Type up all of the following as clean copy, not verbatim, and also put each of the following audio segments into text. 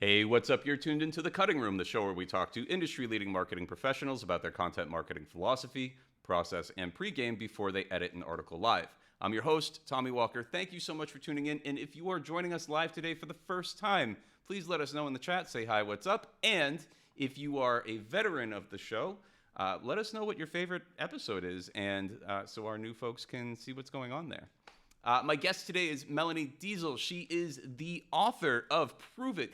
Hey, what's up? You're tuned into The Cutting Room, the show where we talk to industry leading marketing professionals about their content marketing philosophy, process, and pregame before they edit an article live. I'm your host, Tommy Walker. Thank you so much for tuning in. And if you are joining us live today for the first time, please let us know in the chat. Say hi, what's up? And if you are a veteran of the show, let us know what your favorite episode is, and so our new folks can see what's going on there. My guest today is Melanie Deziel. She is the author of Prove It,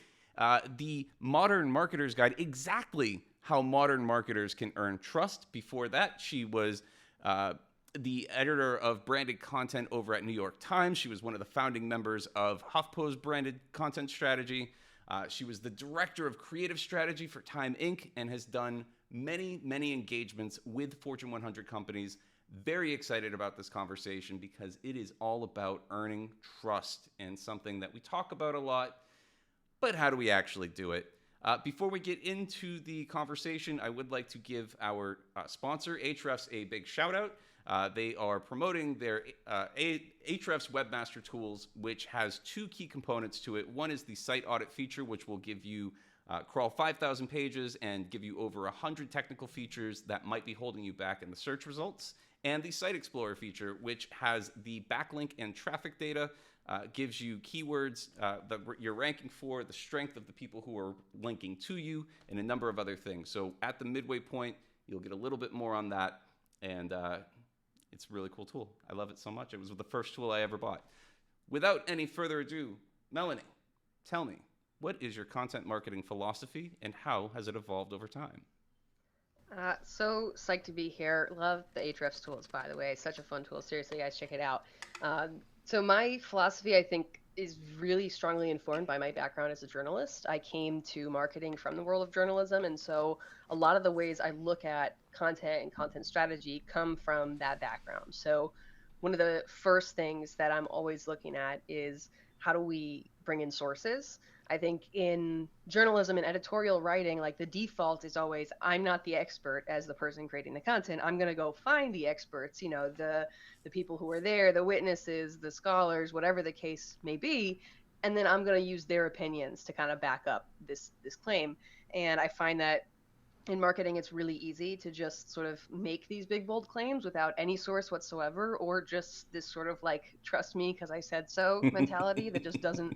the Modern Marketer's Guide, exactly how modern marketers can earn trust. Before that, she was the editor of branded content over at New York Times. She was one of the founding members of HuffPo's branded content strategy. She was the director of creative strategy for Time Inc. and has done many, many engagements with Fortune 100 companies. Very excited about this conversation because it is all about earning trust, and something that we talk about a lot, but how do we actually do it? Before we get into the conversation, I would like to give our sponsor, aHrefs, a big shout out. They are promoting their aHrefs Webmaster Tools, which has two key components to it. One is the site audit feature, which will give you crawl 5,000 pages and give you over 100 technical features that might be holding you back in the search results. And the Site Explorer feature, which has the backlink and traffic data, gives you keywords that you're ranking for, the strength of the people who are linking to you, and a number of other things. So at the midway point, you'll get a little bit more on that, and it's a really cool tool. I love it so much. It was the first tool I ever bought. Without any further ado, Melanie, tell me, what is your content marketing philosophy, and how has it evolved over time? So psyched to be here. Love the aHrefs tools, by the way. Such a fun tool. Seriously, guys, check it out. So my philosophy, I think, is really strongly informed by my background as a journalist. I came to marketing from the world of journalism, and so a lot of the ways I look at content and content strategy come from that background. So one of the first things that I'm always looking at is how do we bring in sources? I think in journalism and editorial writing, like the default is always, I'm not the expert as the person creating the content. I'm going to go find the experts, the people who are there, the witnesses, the scholars, whatever the case may be, and then I'm going to use their opinions to kind of back up this claim. And I find that in marketing, it's really easy to just sort of make these big bold claims without any source whatsoever, or just this sort of like trust me because I said so mentality that just doesn't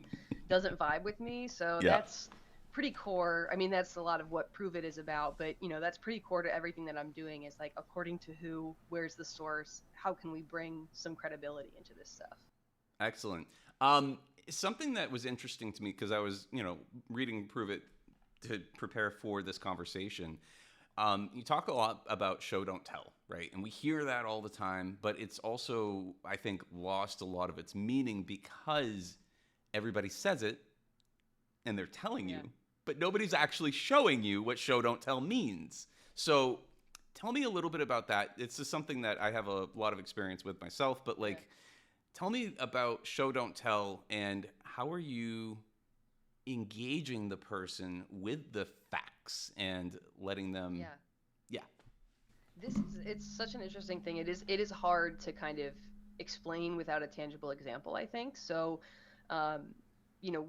vibe with me. So Yeah. that's pretty core. I mean, that's a lot of what Prove It is about, but that's pretty core to everything that I'm doing is like, according to who, where's the source, how can we bring some credibility into this stuff? Excellent. Something that was interesting to me, because I was, reading Prove It to prepare for this conversation. You talk a lot about show don't tell, right? And we hear that all the time, but it's also, I think, lost a lot of its meaning because everybody says it and they're telling Yeah. you, but nobody's actually showing you what show don't tell means. So tell me a little bit about that. It's just something that I have a lot of experience with myself, but Yeah. like, tell me about show don't tell, and how are you engaging the person with the facts and letting them, Yeah. yeah. It's such an interesting thing. It is hard to kind of explain without a tangible example, I think. So, um, you know,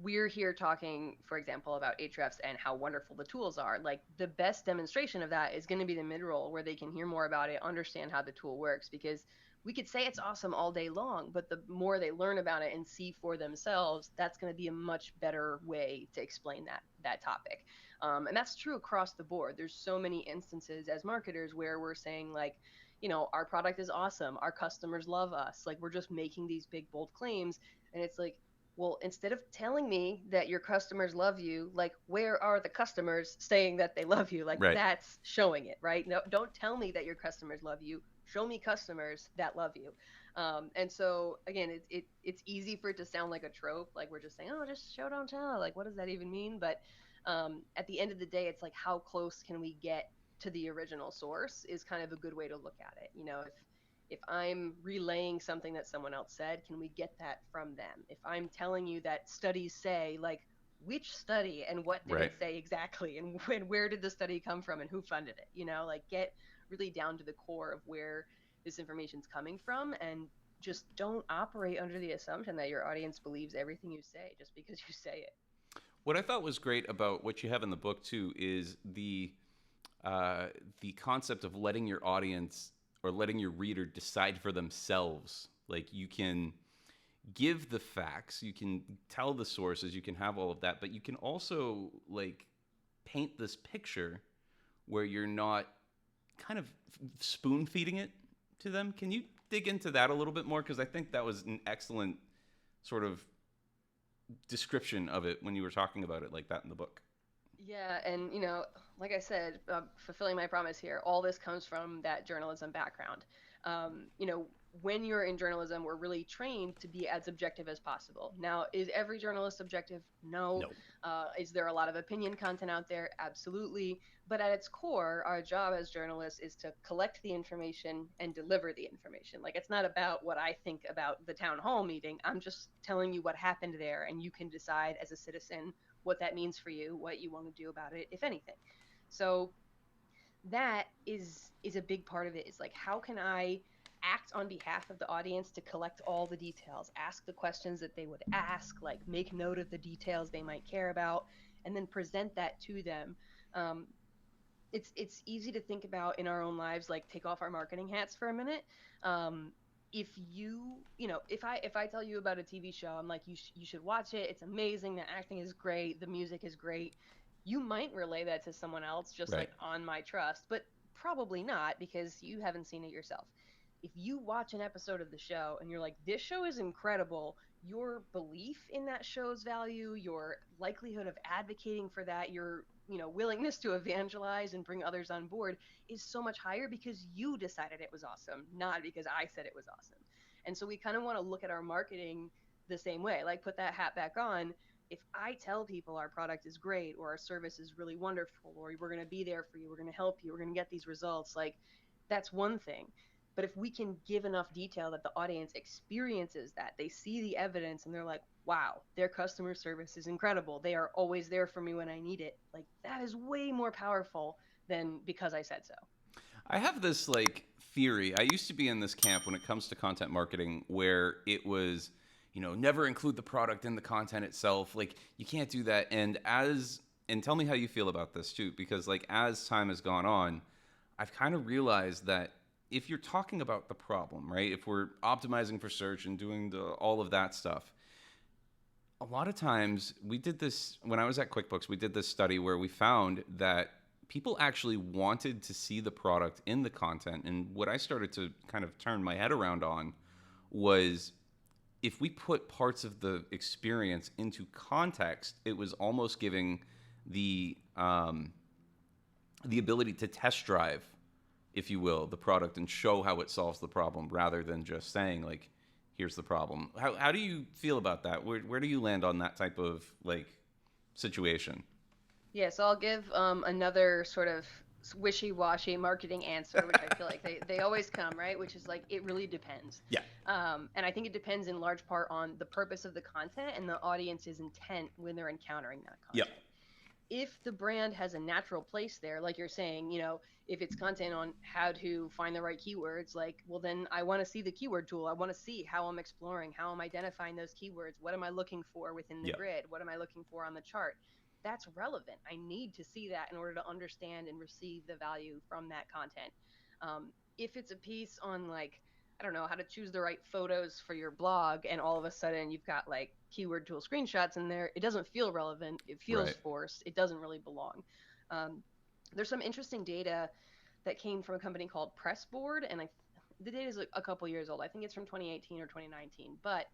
we're here talking, for example, about aHrefs and how wonderful the tools are. Like the best demonstration of that is going to be the midroll, where they can hear more about it, understand how the tool works, because we could say it's awesome all day long, but the more they learn about it and see for themselves, that's going to be a much better way to explain that topic. And that's true across the board. There's so many instances as marketers where we're saying like, our product is awesome, our customers love us. Like we're just making these big bold claims, and it's like, well, instead of telling me that your customers love you, like where are the customers saying that they love you? Like Right. that's showing it, right? No, don't tell me that your customers love you. Show me customers that love you. And so again, it's easy for it to sound like a trope, like we're just saying, oh, just show don't tell. Like what does that even mean? But at the end of the day, it's like how close can we get to the original source is kind of a good way to look at it. If I'm relaying something that someone else said, can we get that from them? If I'm telling you that studies say, like, which study and what did Right. it say exactly, and where did the study come from and who funded it? Like get really down to the core of where this information's coming from, and just don't operate under the assumption that your audience believes everything you say just because you say it. What I thought was great about what you have in the book too is the concept of letting your audience or letting your reader decide for themselves. Like you can give the facts, you can tell the sources, you can have all of that, but you can also like paint this picture where you're not kind of spoon feeding it to them. Can you dig into that a little bit more? Because I think that was an excellent sort of description of it when you were talking about it like that in the book. Yeah, and like I said, fulfilling my promise here, all this comes from that journalism background. When you're in journalism, we're really trained to be as objective as possible. Now, is every journalist objective? No. No. Is there a lot of opinion content out there? Absolutely. But at its core, our job as journalists is to collect the information and deliver the information. Like, it's not about what I think about the town hall meeting. I'm just telling you what happened there, and you can decide as a citizen what that means for you, what you want to do about it, if anything. So that is a big part of it. Is like, how can I act on behalf of the audience to collect all the details, ask the questions that they would ask, like make note of the details they might care about, and then present that to them. um, it's easy to think about in our own lives, like take off our marketing hats for a minute. If if I tell you about a TV show, I'm like, you should watch it, it's amazing, the acting is great, the music is great. You might relay that to someone else just Right. like on my trust, but probably not because you haven't seen it yourself. If you watch an episode of the show and you're like, this show is incredible, your belief in that show's value, your likelihood of advocating for that, your willingness to evangelize and bring others on board is so much higher because you decided it was awesome, not because I said it was awesome. And so we kind of want to look at our marketing the same way, like put that hat back on. If I tell people our product is great or our service is really wonderful or we're going to be there for you, we're going to help you, we're going to get these results, like that's one thing. But if we can give enough detail that the audience experiences that, they see the evidence and they're like, wow, their customer service is incredible, they are always there for me when I need it, like that is way more powerful than because I said so. I have this like theory. I used to be in this camp when it comes to content marketing where it was, never include the product in the content itself. Like you can't do that. And tell me how you feel about this too, because like as time has gone on, I've kind of realized that if you're talking about the problem, right? If we're optimizing for search and doing all of that stuff, a lot of times we did this when I was at QuickBooks, we did this study where we found that people actually wanted to see the product in the content. And what I started to kind of turn my head around on was if we put parts of the experience into context, it was almost giving the ability to test drive, if you will, the product and show how it solves the problem rather than just saying like, here's the problem. How do you feel about that? Where do you land on that type of like situation? Yeah, so I'll give another sort of wishy-washy marketing answer, which I feel like they always come, right? Which is like, it really depends. Yeah. And I think it depends in large part on the purpose of the content and the audience's intent when they're encountering that Yep. content. If the brand has a natural place there, like you're saying, if it's content on how to find the right keywords, like, well, then I want to see the keyword tool. I want to see how I'm exploring, how I'm identifying those keywords. What am I looking for within the Yep. grid? What am I looking for on the chart? That's relevant. I need to see that in order to understand and receive the value from that content. If it's a piece on like, I don't know, how to choose the right photos for your blog, and all of a sudden you've got like keyword tool screenshots in there, it doesn't feel relevant. It feels Right. forced. It doesn't really belong. Um, there's some interesting data that came from a company called Pressboard, and the data is a couple years old. I think it's from 2018 or 2019, but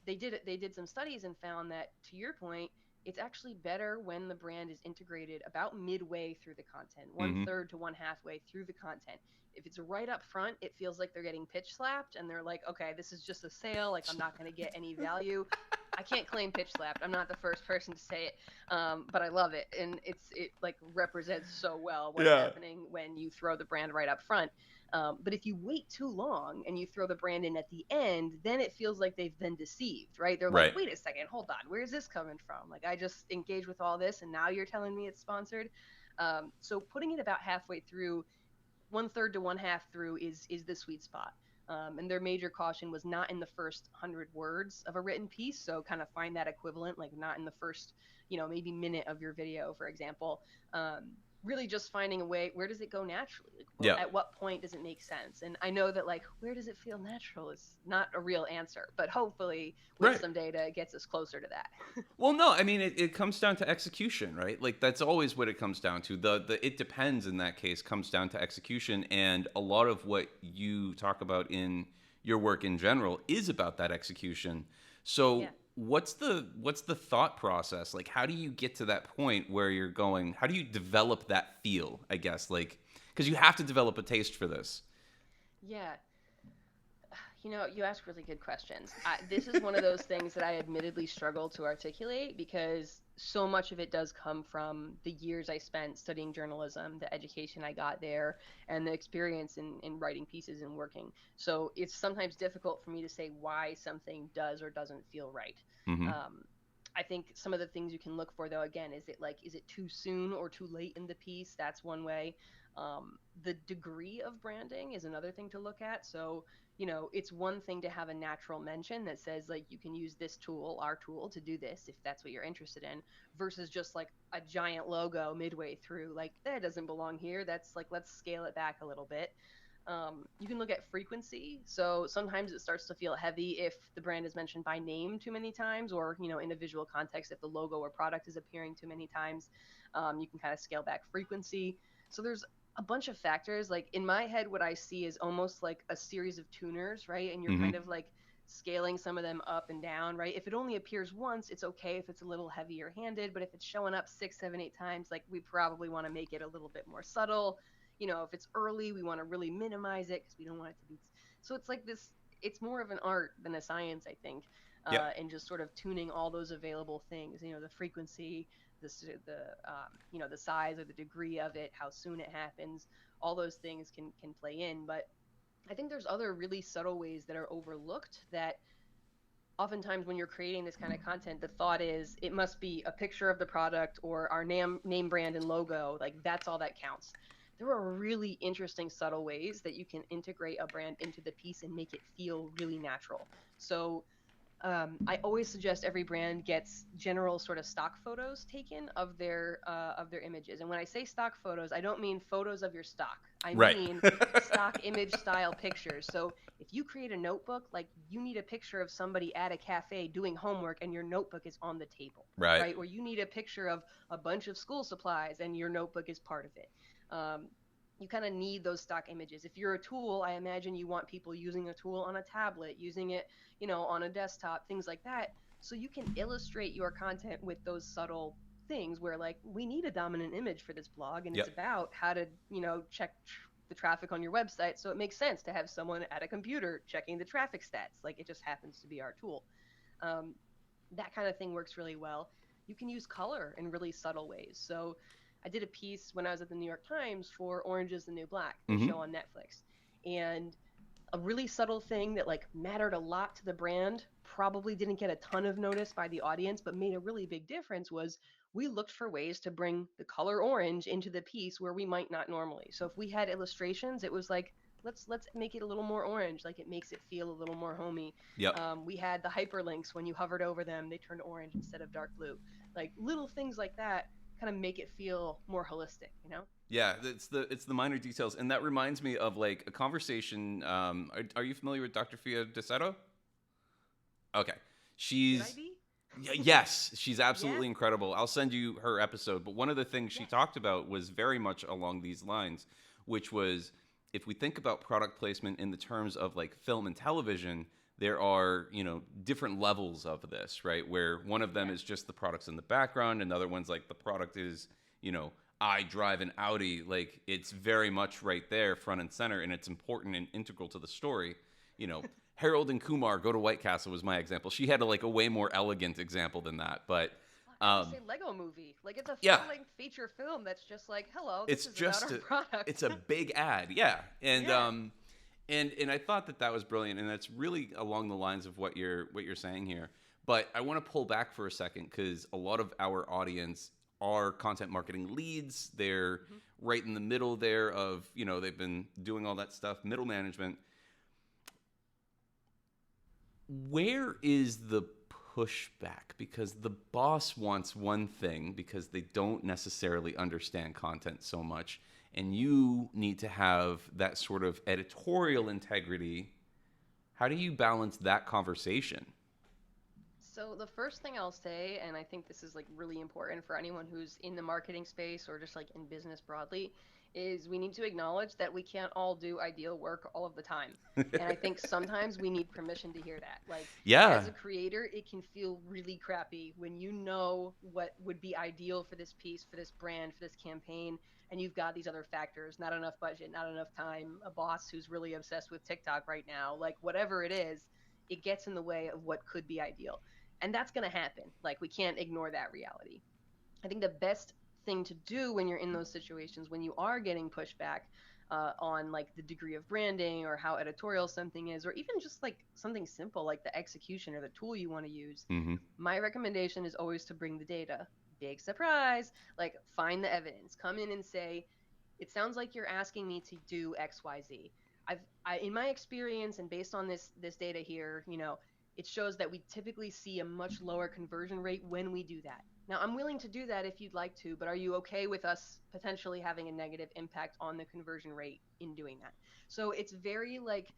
they did some studies and found that, to your point, it's actually better when the brand is integrated about midway through the content, one Mm-hmm. third to one halfway through the content. If it's right up front, it feels like they're getting pitch slapped and they're like, okay, this is just a sale. Like, I'm not going to get any value. I can't claim pitch slapped. I'm not the first person to say it, but I love it, and it like represents so well what's Yeah. happening when you throw the brand right up front. But if you wait too long and you throw the brand in at the end, then it feels like they've been deceived, right? They're Right. like, wait a second, hold on, where's this coming from? Like, I just engaged with all this, and now you're telling me it's sponsored. So putting it about halfway through, one third to one half through is the sweet spot. And their major caution was not in the first 100 words of a written piece. So kind of find that equivalent, like not in the first, maybe minute of your video, for example. Really just finding a way, where does it go naturally? Like, Yeah. at what point does it make sense? And I know that, like, where does it feel natural is not a real answer, but hopefully with Right. some data, it gets us closer to that. Well, no, I mean it comes down to execution, right? Like that's always what it comes down to. The it depends in that case comes down to execution, and a lot of what you talk about in your work in general is about that execution. So Yeah. what's the thought process? Like how do you get to that point where you're going? How do you develop that feel, I guess? Like cuz you have to develop a taste for this. Yeah. You ask really good questions. This is one of those things that I admittedly struggle to articulate because so much of it does come from the years I spent studying journalism, the education I got there, and the experience in writing pieces and working. So it's sometimes difficult for me to say why something does or doesn't feel right. Mhm. Um, I think some of the things you can look for, though, again, is it too soon or too late in the piece? That's one way. The degree of branding is another thing to look at. So, it's one thing to have a natural mention that says, like, you can use this tool, our tool, to do this if that's what you're interested in, versus just like a giant logo midway through. Like, that doesn't belong here. That's like, let's scale it back a little bit. You can look at frequency. So sometimes it starts to feel heavy if the brand is mentioned by name too many times, or, in a visual context, if the logo or product is appearing too many times. You can kind of scale back frequency. So there's a bunch of factors. Like in my head, what I see is almost like a series of tuners, right? And you're Mhm. kind of like scaling some of them up and down, right? If it only appears once, it's okay if it's a little heavier handed, but if it's showing up 6, 7, 8 times, like we probably want to make it a little bit more subtle. If it's early, we want to really minimize it because we don't want it to be. So it's like this. It's more of an art than a science, I think, Yep. and just sort of tuning all those available things. The frequency, the size or the degree of it, how soon it happens. All those things can play in, but I think there's other really subtle ways that are overlooked that oftentimes when you're creating this kind of content, the thought is it must be a picture of the product or our name brand and logo. Like that's all that counts. There are really interesting subtle ways that you can integrate a brand into the piece and make it feel really natural. So I always suggest every brand gets general sort of stock photos taken of their images. And when I say stock photos, I don't mean photos of your stock. I Right. mean stock image style pictures. So if you create a notebook, like you need a picture of somebody at a cafe doing homework and your notebook is on the table, Right. right? Or you need a picture of a bunch of school supplies and your notebook is part of it. Um, you kind of need those stock images. If you're a tool, I imagine you want people using a tool on a tablet, using it on a desktop, things like that. So you can illustrate your content with those subtle things where like we need a dominant image for this blog and it's Yep. about how to, check the traffic on your website. So it makes sense to have someone at a computer checking the traffic stats. Like it just happens to be our tool. Um, that kind of thing works really well. You can use color in really subtle ways. So I did a piece when I was at the New York Times for Orange is the New Black, the Mhm. show on Netflix. And a really subtle thing that like mattered a lot to the brand, probably didn't get a ton of notice by the audience, but made a really big difference was we looked for ways to bring the color orange into the piece where we might not normally. So if we had illustrations, it was like let's make it a little more orange, like it makes it feel a little more homey. Yep. We had the hyperlinks when you hovered over them, they turned orange instead of dark blue. Like little things like that kind of make it feel more holistic. Yeah, it's the minor details, and that reminds me of like a conversation. Are you familiar with Dr. Fia Deseto? Okay, Should I she's be? yes, she's Yeah, absolutely incredible. I'll send you her episode. But one of the things she yeah, talked about was very much along these lines, which was if we think about product placement in the terms of like film and television, there are different levels of this, right? Where one of them yeah, is just the products in the background, another one's like the product is I drive an Audi, like it's very much right there, front and center, and it's important and integral to the story. You know, Harold and Kumar go to White Castle was my example. She had a way more elegant example than that, but I would um, say Lego Movie. Like it's a yeah, full-length feature film that's just like, hello, this it's is about just our product. it's a big ad, yeah, and Yeah. and I thought that was brilliant, and that's really along the lines of what you're saying here. But I want to pull back for a second because a lot of our audience are content marketing leads. They're Hmm. right in the middle there of they've been doing all that stuff, middle management. where is the pushback? Because the boss wants one thing because they don't necessarily understand content so much, and you need to have that sort of editorial integrity. How do you balance that conversation? So the first thing I'll say, and I think this is like really important for anyone who's in the marketing space or just like in business broadly, is we need to acknowledge that we can't all do ideal work all of the time. And I think sometimes we need permission to hear that. Like Yeah. as a creator, it can feel really crappy when you know what would be ideal for this piece, for this brand, for this campaign, and you've got these other factors, not enough budget, not enough time, a boss who's really obsessed with TikTok right now, like whatever it is, it gets in the way of what could be ideal. And that's going to happen. Like we can't ignore that reality. I think the best thing to do when you're in those situations, when you are getting pushback on like the degree of branding or how editorial something is, or even just like something simple like the execution or the tool you want to use, Mm-hmm. my recommendation is always to bring the data. Big surprise, like find the evidence, come in and say, it sounds like you're asking me to do XYZ. In my experience and based on this data here, it shows that we typically see a much lower conversion rate when we do that. Now, I'm willing to do that if you'd like to, but are you okay with us potentially having a negative impact on the conversion rate in doing that? So it's very like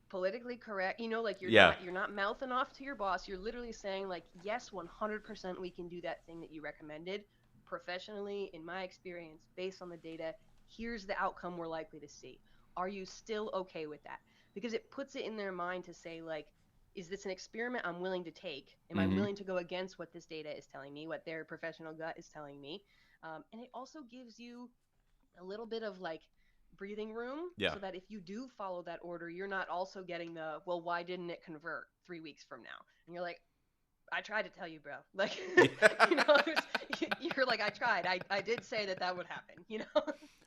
politically correct, like you're Yeah. not mouthing off to your boss. You're literally saying like, yes, 100% we can do that thing that you recommended. Professionally, in my experience, based on the data, here's the outcome we're likely to see. Are you still okay with that? Because it puts it in their mind to say like, is this an experiment I'm willing to take? Am I Mm-hmm. willing to go against what this data is telling me, what their professional gut is telling me? And it also gives you a little bit of like breathing room Yeah. so that if you do follow that order, you're not also getting the, well, why didn't it convert 3 weeks from now? And you're like, I tried to tell you, bro. Like, you know, you're like, I tried. I did say that would happen.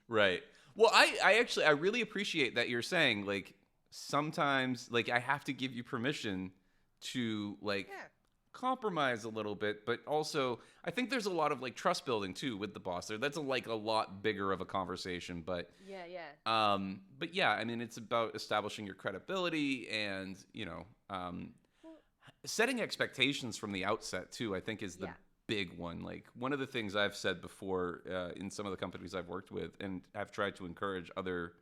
Right. Well, I really appreciate that you're saying like sometimes like I have to give you permission to like Yeah. compromise a little bit, but also I think there's a lot of like trust building too with the boss there. That's like a lot bigger of a conversation, Yeah, yeah. but yeah, I mean it's about establishing your credibility and Well, setting expectations from the outset too. I think is the yeah. big one. Like one of the things I've said before in some of the companies I've worked with and I've tried to encourage other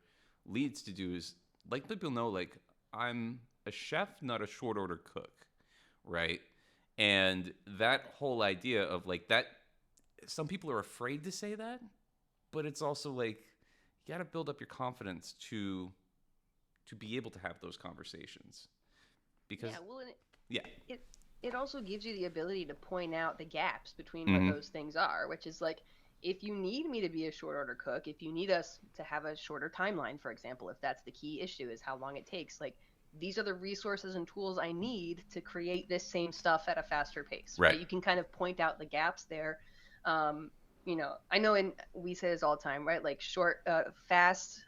leads to do is like people know like I'm a chef, not a short order cook, right? And that whole idea of like that, some people are afraid to say that, but it's also like you got to build up your confidence to be able to have those conversations because Yeah, well, and yeah. it it also gives you the ability to point out the gaps between what Mm-hmm. those things are, which is like if you need me to be a short order cook, if you need us to have a shorter timeline, for example, if that's the key issue is how long it takes, like these are the resources and tools I need to create this same stuff at a faster pace, Right. right? You can kind of point out the gaps there. Um, I know we say this all the time, right? Like short, fast,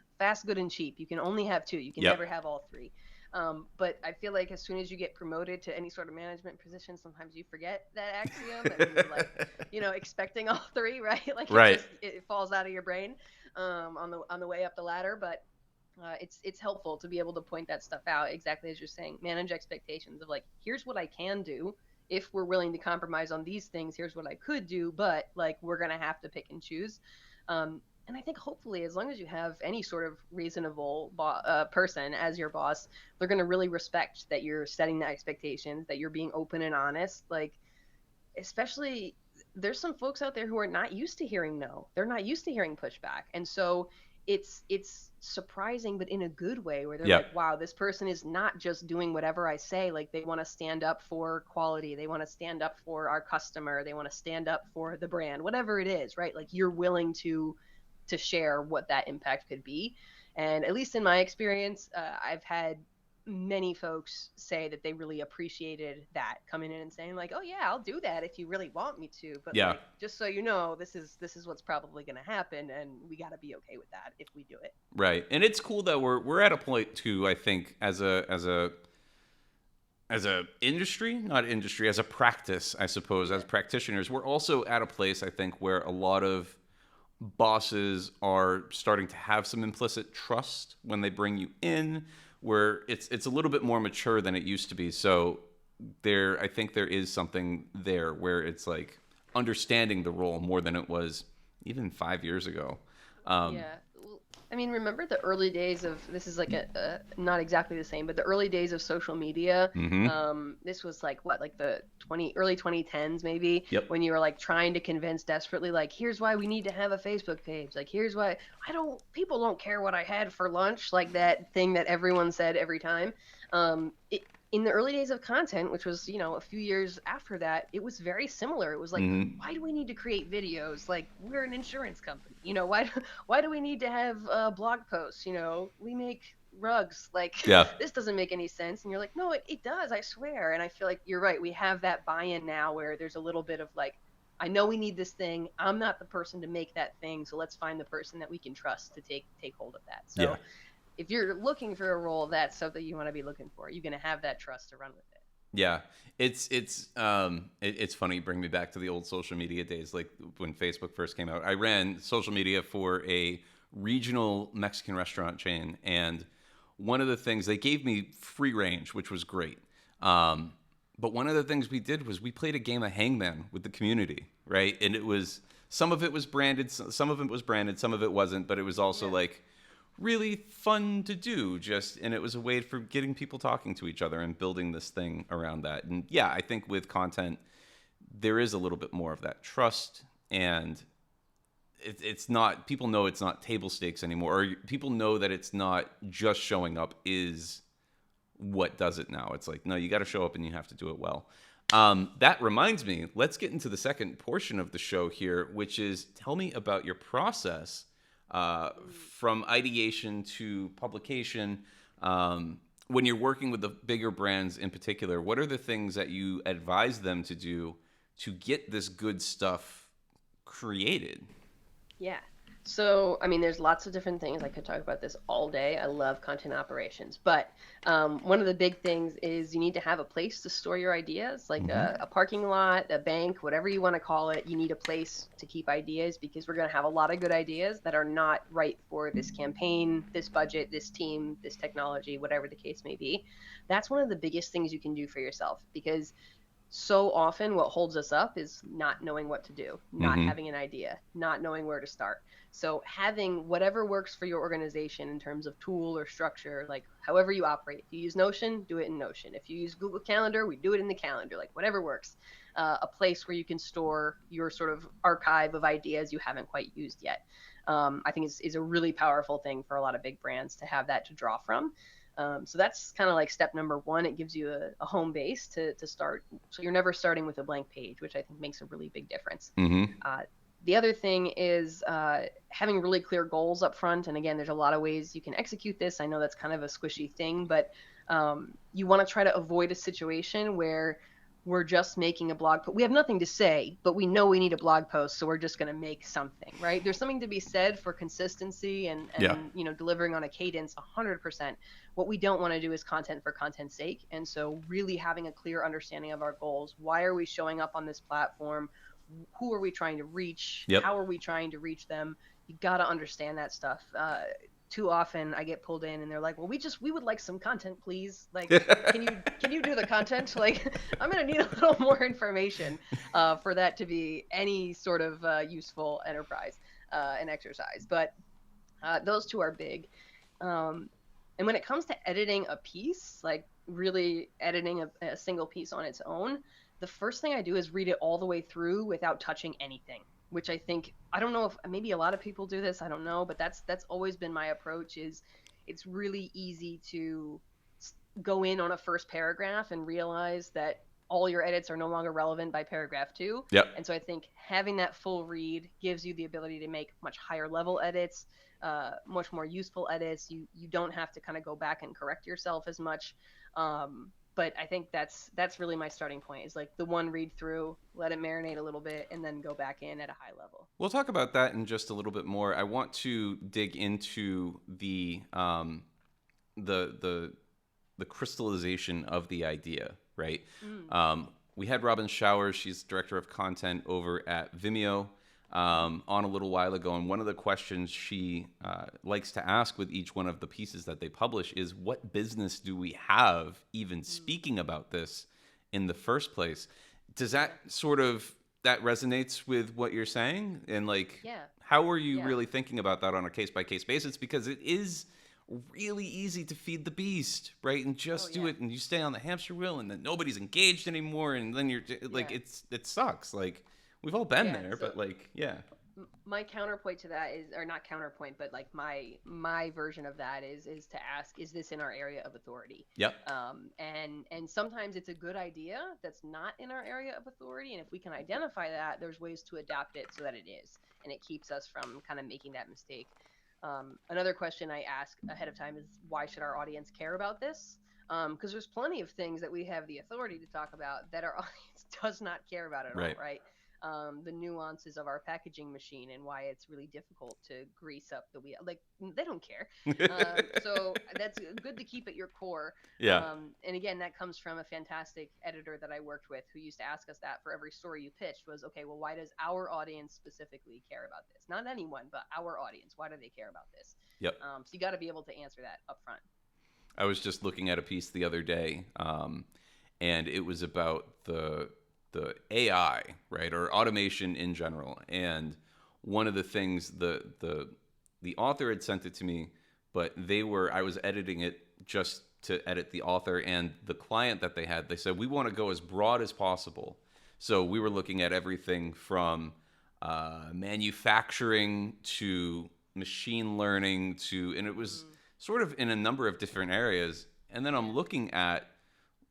good, and cheap. You can only have two. You can Yep. never have all three. But I feel like as soon as you get promoted to any sort of management position, sometimes you forget that axiom and you're like, expecting all three, right? Like Right. it falls out of your brain on the way up the ladder. But it's helpful to be able to point that stuff out exactly as you're saying. Manage expectations of like, here's what I can do. If we're willing to compromise on these things, here's what I could do. But like, we're gonna have to pick and choose. And I think hopefully, as long as you have any sort of reasonable person as your boss, they're going to really respect that you're setting the expectations, that you're being open and honest. Like, especially, there's some folks out there who are not used to hearing no. They're not used to hearing pushback, and so it's surprising, but in a good way, where they're Yep. like, wow, this person is not just doing whatever I say. Like, they want to stand up for quality. They want to stand up for our customer. They want to stand up for the brand, whatever it is, right? Like, you're willing to share what that impact could be. And at least in my experience, I've had many folks say that they really appreciated that, coming in and saying like, oh yeah, I'll do that if you really want me to, but Yeah. like, just so you know, this is what's probably going to happen, and we got to be okay with that if we do it. Right. And it's cool that we're at a point too, I think, as a industry, not industry, as a practice, I suppose, as practitioners, we're also at a place, I think, where a lot of bosses are starting to have some implicit trust when they bring you in, where it's a little bit more mature than it used to be. So I think there is something there where it's like understanding the role more than it was even 5 years ago. Yeah. Well, I mean, remember the early days of this is like a not exactly the same, but the early days of social media. Mm-hmm. This was like what, like the early 2010s maybe, Yep. when you were like trying to convince desperately, like, here's why we need to have a Facebook page. Like, here's why people don't care what I had for lunch, like that thing that everyone said every time. In the early days of content, which was, a few years after that, it was very similar. It was like, Mm-hmm. why do we need to create videos? Like, we're an insurance company. Why do we need to have blog posts? We make rugs. Like, Yeah. this doesn't make any sense. And you're like, no, it does, I swear. And I feel like you're right. We have that buy-in now where there's a little bit of like, I know we need this thing. I'm not the person to make that thing. So let's find the person that we can trust to take hold of that. So Yeah. if you're looking for a role, that's something you want to be looking for. You're going to have that trust to run with it. Yeah, it's funny. You bring me back to the old social media days, like when Facebook first came out. I ran social media for a regional Mexican restaurant chain, and one of the things, they gave me free range, which was great. But one of the things we did was we played a game of Hangman with the community, right? And some of it was branded, some of it wasn't, but it was also like really fun to do, and it was a way for getting people talking to each other and building this thing around that. And yeah, I think with content there is a little bit more of that trust, and it's not, people know it's not table stakes anymore, or people know that it's not just showing up is what does it now. It's like, no, you got to show up and you have to do it well. That reminds me, let's get into the second portion of the show here, which is tell me about your process from ideation to publication. When you're working with the bigger brands in particular, what are the things that you advise them to do to get this good stuff created? Yeah. So, I mean, there's lots of different things. I could talk about this all day. I love content operations. But one of the big things is you need to have a place to store your ideas, like a parking lot, a bank, whatever you want to call it. You need a place to keep ideas, because we're going to have a lot of good ideas that are not right for this campaign, this budget, this team, this technology, whatever the case may be. That's one of the biggest things you can do for yourself, because so often what holds us up is not knowing what to do, not having an idea, not knowing where to start. So having whatever works for your organization in terms of tool or structure, like however you operate. If you use Notion, do it in Notion. If you use Google Calendar, we do it in the calendar, like whatever works. A place where you can store your sort of archive of ideas you haven't quite used yet. I think is a really powerful thing for a lot of big brands to have that to draw from. So that's kind of like step number one. It gives you a home base to start. So you're never starting with a blank page, which I think makes a really big difference. The other thing is having really clear goals up front. And again, there's a lot of ways you can execute this. I know that's kind of a squishy thing, but you want to try to avoid a situation where we're just making a blog post. We have nothing to say, but we know we need a blog post, so we're just going to make something, right? There's something to be said for consistency and delivering on a cadence 100%. What we don't want to do is content for content's sake. And so really having a clear understanding of our goals. Why are we showing up on this platform? Who are we trying to reach? How are we trying to reach them? You got to understand that stuff. Too often I get pulled in and they're like, well, we would like some content, please. Like, can you do the content? Like, I'm going to need a little more information for that to be any sort of useful enterprise and exercise. But those two are big. And when it comes to editing a piece, like really editing a single piece on its own, the first thing I do is read it all the way through without touching anything. Which I think, I don't know if maybe a lot of people do this, I don't know, but that's always been my approach. Is it's really easy to go in on a first paragraph and realize that all your edits are no longer relevant by paragraph 2. And so I think having that full read gives you the ability to make much higher level edits, much more useful edits. You don't have to kind of go back and correct yourself as much. But I think that's really my starting point, is like the one read through, let it marinate a little bit, and then go back in at a high level. We'll talk about that in just a little bit more. I want to dig into the crystallization of the idea, right? We had Robin Showers. She's director of content over at Vimeo. on a little while ago, and one of the questions she likes to ask with each one of the pieces that they publish is, what business do we have even speaking about this in the first place? Does that sort of, that resonates with what you're saying? And like, Yeah. how are you Yeah. really thinking about that on a case-by-case basis? Because it is really easy to feed the beast, right? And Oh just do yeah. it, and you stay on the hamster wheel, and then nobody's engaged anymore, and then you're like, Yeah. it sucks. Like, we've all been Yeah. there, So but like, yeah. my counterpoint to that is, or not counterpoint, but like my version of that is to ask, is this in our area of authority? Yep. And sometimes it's a good idea that's not in our area of authority, and if we can identify that, there's ways to adapt it so that it is, and it keeps us from kind of making that mistake. Another question I ask ahead of time is, why should our audience care about this? Because there's plenty of things that we have the authority to talk about that our audience does not care about at all, Right. right? The nuances of our packaging machine and why it's really difficult to grease up the wheel. Like, they don't care. So that's good to keep at your core. Yeah. And again, that comes from a fantastic editor that I worked with, who used to ask us that for every story you pitched was, okay, well, why does our audience specifically care about this? Not anyone, but our audience. Why do they care about this? Yep. So you got to be able to answer that up front. I was just looking at a piece the other day, and it was about the AI, right, or automation in general. And one of the things, the author had sent it to me, but I was editing it just to edit the author, and the client that they had, they said, we want to go as broad as possible. So we were looking at everything from manufacturing to machine learning to, and it was sort of in a number of different areas. And then I'm looking at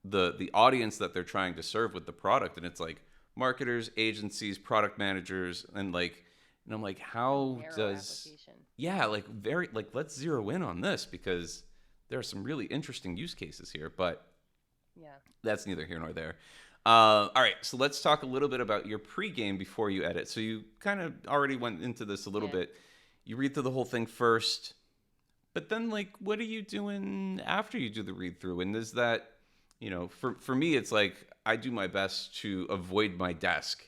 the audience that they're trying to serve with the product, and it's like marketers, agencies, product managers, and I'm like, how Narrow does application. yeah, like, very, like, let's zero in on this, because there are some really interesting use cases here, but Yeah. that's neither here nor there. All right, so let's talk a little bit about your pregame before you edit. So you kind of already went into this a little Yeah. bit. You read through the whole thing first, but then, like, what are you doing after you do the read through? And is that, for me, it's like I do my best to avoid my desk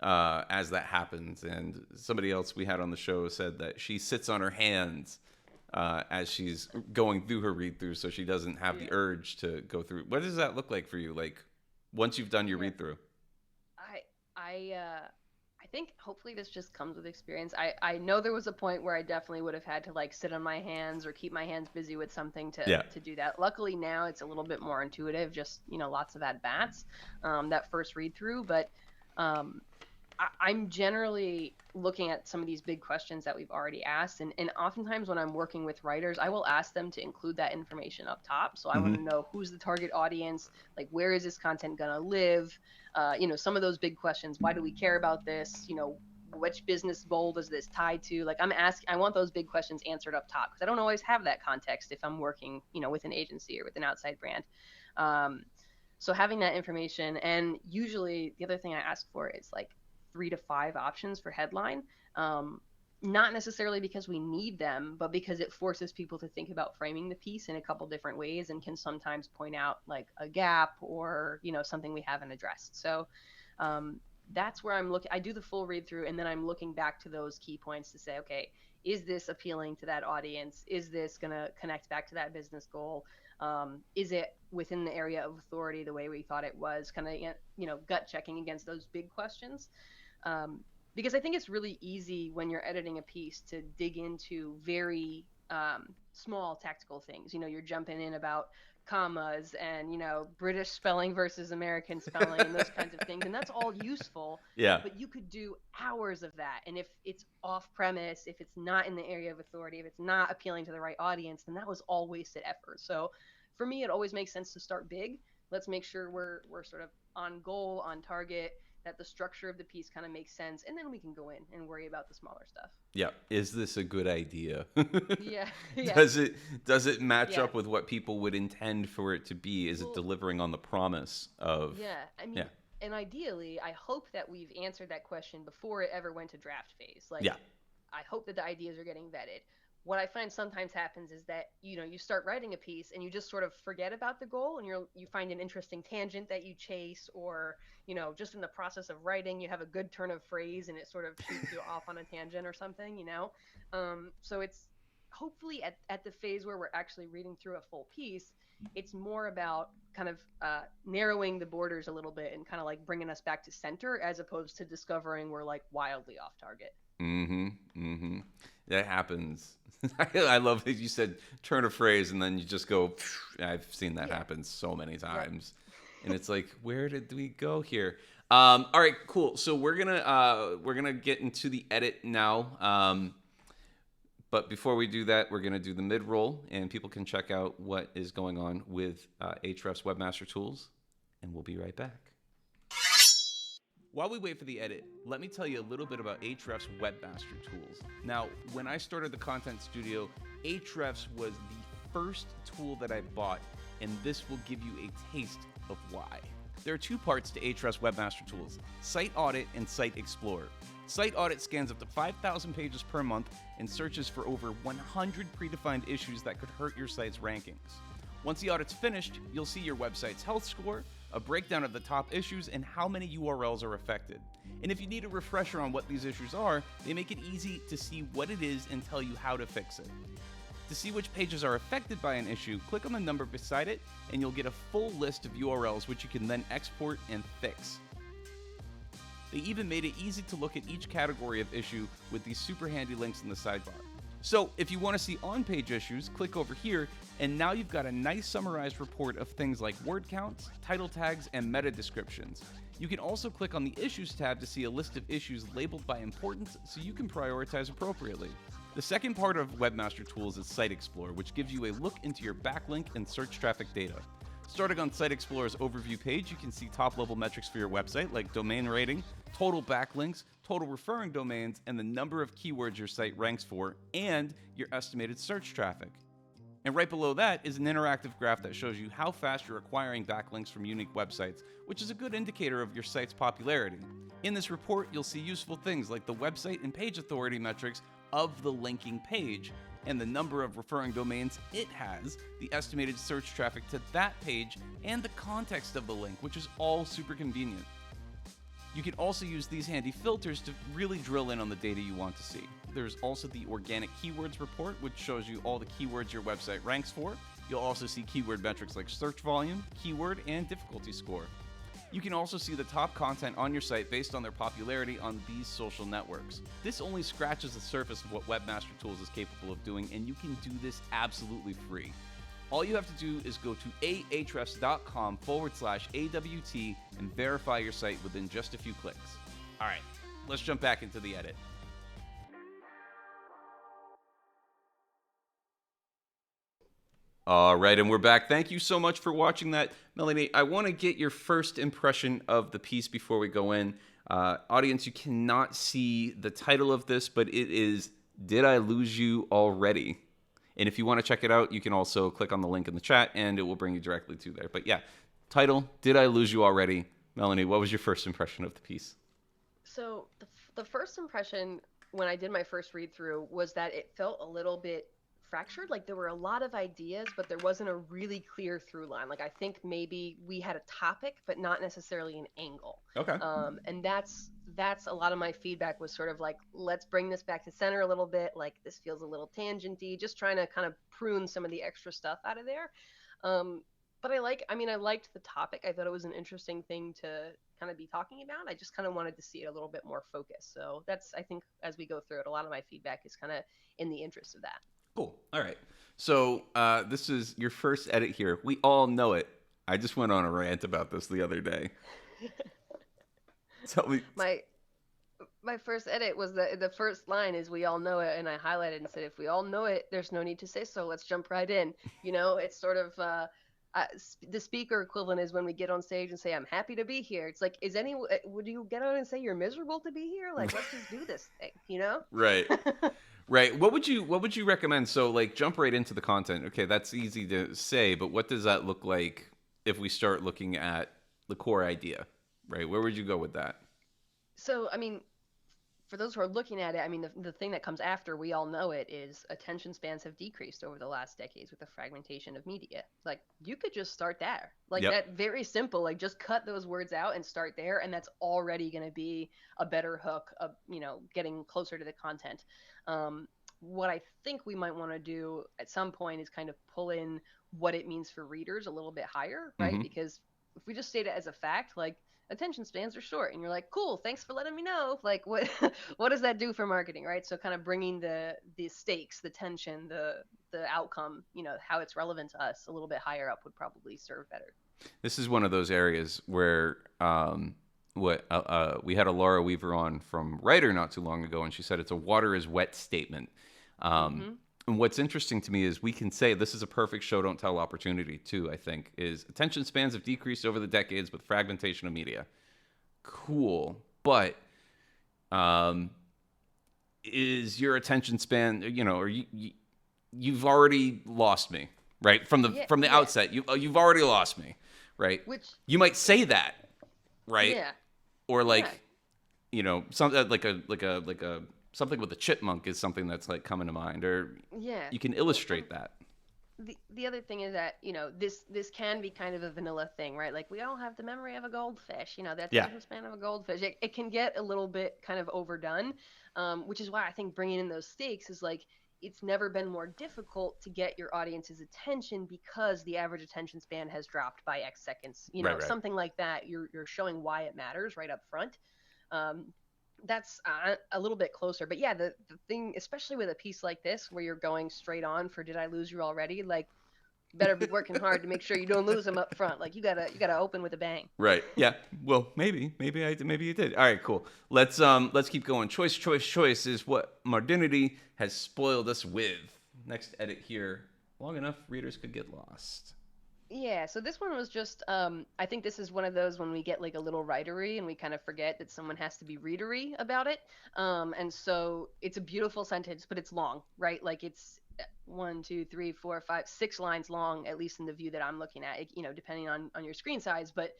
as that happens. And somebody else we had on the show said that she sits on her hands as she's going through her read through, so she doesn't have the urge to go through. What does that look like for you? Like, once you've done your read through? I think hopefully this just comes with experience. I know there was a point where I definitely would have had to like sit on my hands or keep my hands busy with something to do that. Luckily now it's a little bit more intuitive, just lots of at bats that first read through. But I'm generally looking at some of these big questions that we've already asked, and oftentimes when I'm working with writers, I will ask them to include that information up top. So I want to know who's the target audience, like where is this content gonna live, some of those big questions. Why do we care about this? Which business goal does this tie to? Like, I want those big questions answered up top, because I don't always have that context if I'm working, with an agency or with an outside brand. So having that information, and usually the other thing I ask for is like 3 to 5 options for headline. Not necessarily because we need them, but because it forces people to think about framing the piece in a couple different ways, and can sometimes point out like a gap or something we haven't addressed. So that's where I'm looking. I do the full read through, and then I'm looking back to those key points to say, okay, is this appealing to that audience? Is this going to connect back to that business goal? Is it within the area of authority the way we thought it was? Kind of gut checking against those big questions. Because I think it's really easy when you're editing a piece to dig into very small tactical things. You're jumping in about commas and, British spelling versus American spelling and those kinds of things. And that's all useful. Yeah. But you could do hours of that. And if it's off premise, if it's not in the area of authority, if it's not appealing to the right audience, then that was all wasted effort. So for me, it always makes sense to start big. Let's make sure we're sort of on goal, on target, that the structure of the piece kind of makes sense, and then we can go in and worry about the smaller stuff. Yeah. Is this a good idea? Yeah. Does it match up with what people would intend for it to be? Is it delivering on the promise of? Yeah. I mean, and ideally, I hope that we've answered that question before it ever went to draft phase. Like, I hope that the ideas are getting vetted. what I find sometimes happens is that, you start writing a piece and you just sort of forget about the goal, and you find an interesting tangent that you chase, or, just in the process of writing, you have a good turn of phrase and it sort of shoots you off on a tangent or something. So it's hopefully at the phase where we're actually reading through a full piece, it's more about kind of narrowing the borders a little bit and kind of like bringing us back to center, as opposed to discovering we're like wildly off target. Mm-hmm. Mm-hmm. That happens. I love that you said turn a phrase and then you just go. I've seen that Yeah. happen so many Right. times, and it's like, where did we go here? All right, cool. So we're gonna get into the edit now. But before we do that, we're gonna do the mid roll, and people can check out what is going on with aHrefs Webmaster Tools, and we'll be right back. While we wait for the edit, let me tell you a little bit about aHrefs Webmaster Tools. Now, when I started the content studio, aHrefs was the first tool that I bought, and this will give you a taste of why. There are two parts to aHrefs Webmaster Tools: Site Audit and Site Explorer. Site Audit scans up to 5,000 pages per month and searches for over 100 predefined issues that could hurt your site's rankings. Once the audit's finished, you'll see your website's health score, a breakdown of the top issues, and how many URLs are affected. And if you need a refresher on what these issues are, they make it easy to see what it is and tell you how to fix it. To see which pages are affected by an issue, click on the number beside it, and you'll get a full list of URLs which you can then export and fix. They even made it easy to look at each category of issue with these super handy links in the sidebar. So if you want to see on-page issues, click over here, and now you've got a nice summarized report of things like word counts, title tags, and meta descriptions. You can also click on the Issues tab to see a list of issues labeled by importance so you can prioritize appropriately. The second part of Webmaster Tools is Site Explorer, which gives you a look into your backlink and search traffic data. Starting on Site Explorer's overview page, you can see top-level metrics for your website like domain rating, total backlinks, total referring domains, and the number of keywords your site ranks for, and your estimated search traffic. And right below that is an interactive graph that shows you how fast you're acquiring backlinks from unique websites, which is a good indicator of your site's popularity. In this report, you'll see useful things like the website and page authority metrics of the linking page, and the number of referring domains it has, the estimated search traffic to that page, and the context of the link, which is all super convenient. You can also use these handy filters to really drill in on the data you want to see. There's also the organic keywords report, which shows you all the keywords your website ranks for. You'll also see keyword metrics like search volume, keyword, and difficulty score. You can also see the top content on your site based on their popularity on these social networks. This only scratches the surface of what Webmaster Tools is capable of doing, and you can do this absolutely free. All you have to do is go to ahrefs.com/AWT and verify your site within just a few clicks. All right, let's jump back into the edit. All right, and we're back. Thank you so much for watching that. Melanie, I want to get your first impression of the piece before we go in. Audience, you cannot see the title of this, but it is Did I Lose You Already? And if you want to check it out, you can also click on the link in the chat, and it will bring you directly to there. But yeah, title, Did I Lose You Already? Melanie, what was your first impression of the piece? So the first impression when I did my first read through was that it felt a little bit fractured. Like there were a lot of ideas, but there wasn't a really clear through line. Like I think maybe we had a topic, but not necessarily an angle. Okay. And that's a lot of my feedback was sort of like, let's bring this back to center a little bit. Like this feels a little tangenty, just trying to kind of prune some of the extra stuff out of there. But I liked the topic. I thought it was an interesting thing to kind of be talking about. I just kind of wanted to see it a little bit more focused. So that's, I think, as we go through it, a lot of my feedback is kind of in the interest of that. Cool. All right. So this is your first edit here. We all know it. I just went on a rant about this the other day. Tell me. My first edit was the first line is "we all know it," and I highlighted and said, "If we all know it, there's no need to say so. Let's jump right in." It's sort of the speaker equivalent is when we get on stage and say, "I'm happy to be here." It's like, would you get on and say you're miserable to be here? Like, let's just do this thing, Right. Right. What would you recommend? So like jump right into the content. Okay, that's easy to say, but what does that look like if we start looking at the core idea? Right? Where would you go with that? So, I mean, for those who are looking at it, I mean, the thing that comes after, we all know it, is attention spans have decreased over the last decades with the fragmentation of media. Like, you could just start there. Like, Yep. that very simple, like, just cut those words out and start there, and that's already going to be a better hook of, getting closer to the content. What I think we might want to do at some point is kind of pull in what it means for readers a little bit higher, right? Mm-hmm. Because if we just state it as a fact, like, attention spans are short, and you're like, cool, thanks for letting me know, like, what what does that do for marketing, right? So kind of bringing the stakes, the tension, the outcome, how it's relevant to us a little bit higher up would probably serve better. This is one of those areas where we had a Laura Weaver on from Writer not too long ago, and she said it's a water is wet statement. Mm-hmm. And what's interesting to me is we can say this is a perfect show don't tell opportunity too. I think is attention spans have decreased over the decades with fragmentation of media. Cool, but is your attention span, or you've already lost me, right? From the outset, you've already lost me, right? Which you might say that, right? Yeah. Or like, Yeah. something like a something with a chipmunk is something that's like coming to mind, or Yeah. you can illustrate that. The other thing is that this can be kind of a vanilla thing, right? Like, we all have the memory of a goldfish, the attention span of a goldfish. It can get a little bit kind of overdone, which is why I think bringing in those stakes is like, it's never been more difficult to get your audience's attention because the average attention span has dropped by X seconds, Right. Something like that. You're showing why it matters right up front. That's a little bit closer. But yeah, the thing, especially with a piece like this where you're going straight on for did I lose you already? Like, you better be working hard to make sure you don't lose them up front. Like, you gotta open with a bang. Right. Yeah. Well, maybe you did. All right. Cool. Let's keep going. Choice is what modernity has spoiled us with. Next edit here. Long enough, readers could get lost. Yeah, so this one was just I think this is one of those when we get like a little writery and we kind of forget that someone has to be readery about it. And so it's a beautiful sentence, but it's long, right? Like, it's 1, 2, 3, 4, 5, 6 lines long, at least in the view that I'm looking at, depending on your screen size. But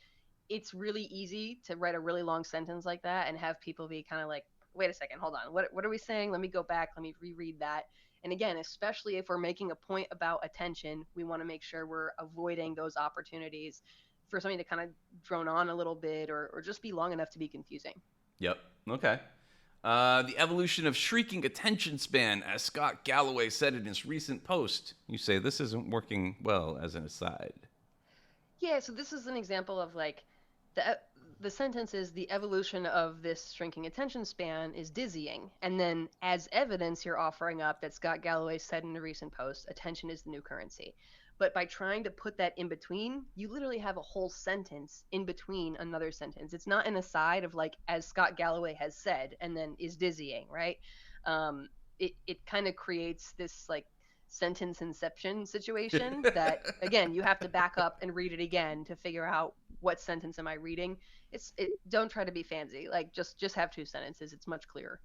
it's really easy to write a really long sentence like that and have people be kind of like, wait a second, hold on, what are we saying? Let me go back, let me reread that. And again, especially if we're making a point about attention, we want to make sure we're avoiding those opportunities for something to kind of drone on a little bit or just be long enough to be confusing. Yep. Okay. The evolution of shrinking attention span, as Scott Galloway said in his recent post. You say this isn't working well as an aside. Yeah, so this is an example of like the sentence is the evolution of this shrinking attention span is dizzying. And then as evidence, you're offering up that Scott Galloway said in a recent post, attention is the new currency. But by trying to put that in between, you literally have a whole sentence in between another sentence. It's not an aside of like, as Scott Galloway has said, and then is dizzying, right? It kind of creates this like sentence inception situation that, again, you have to back up and read it again to figure out what sentence am I reading. Don't try to be fancy. Like, just have 2 sentences. It's much clearer.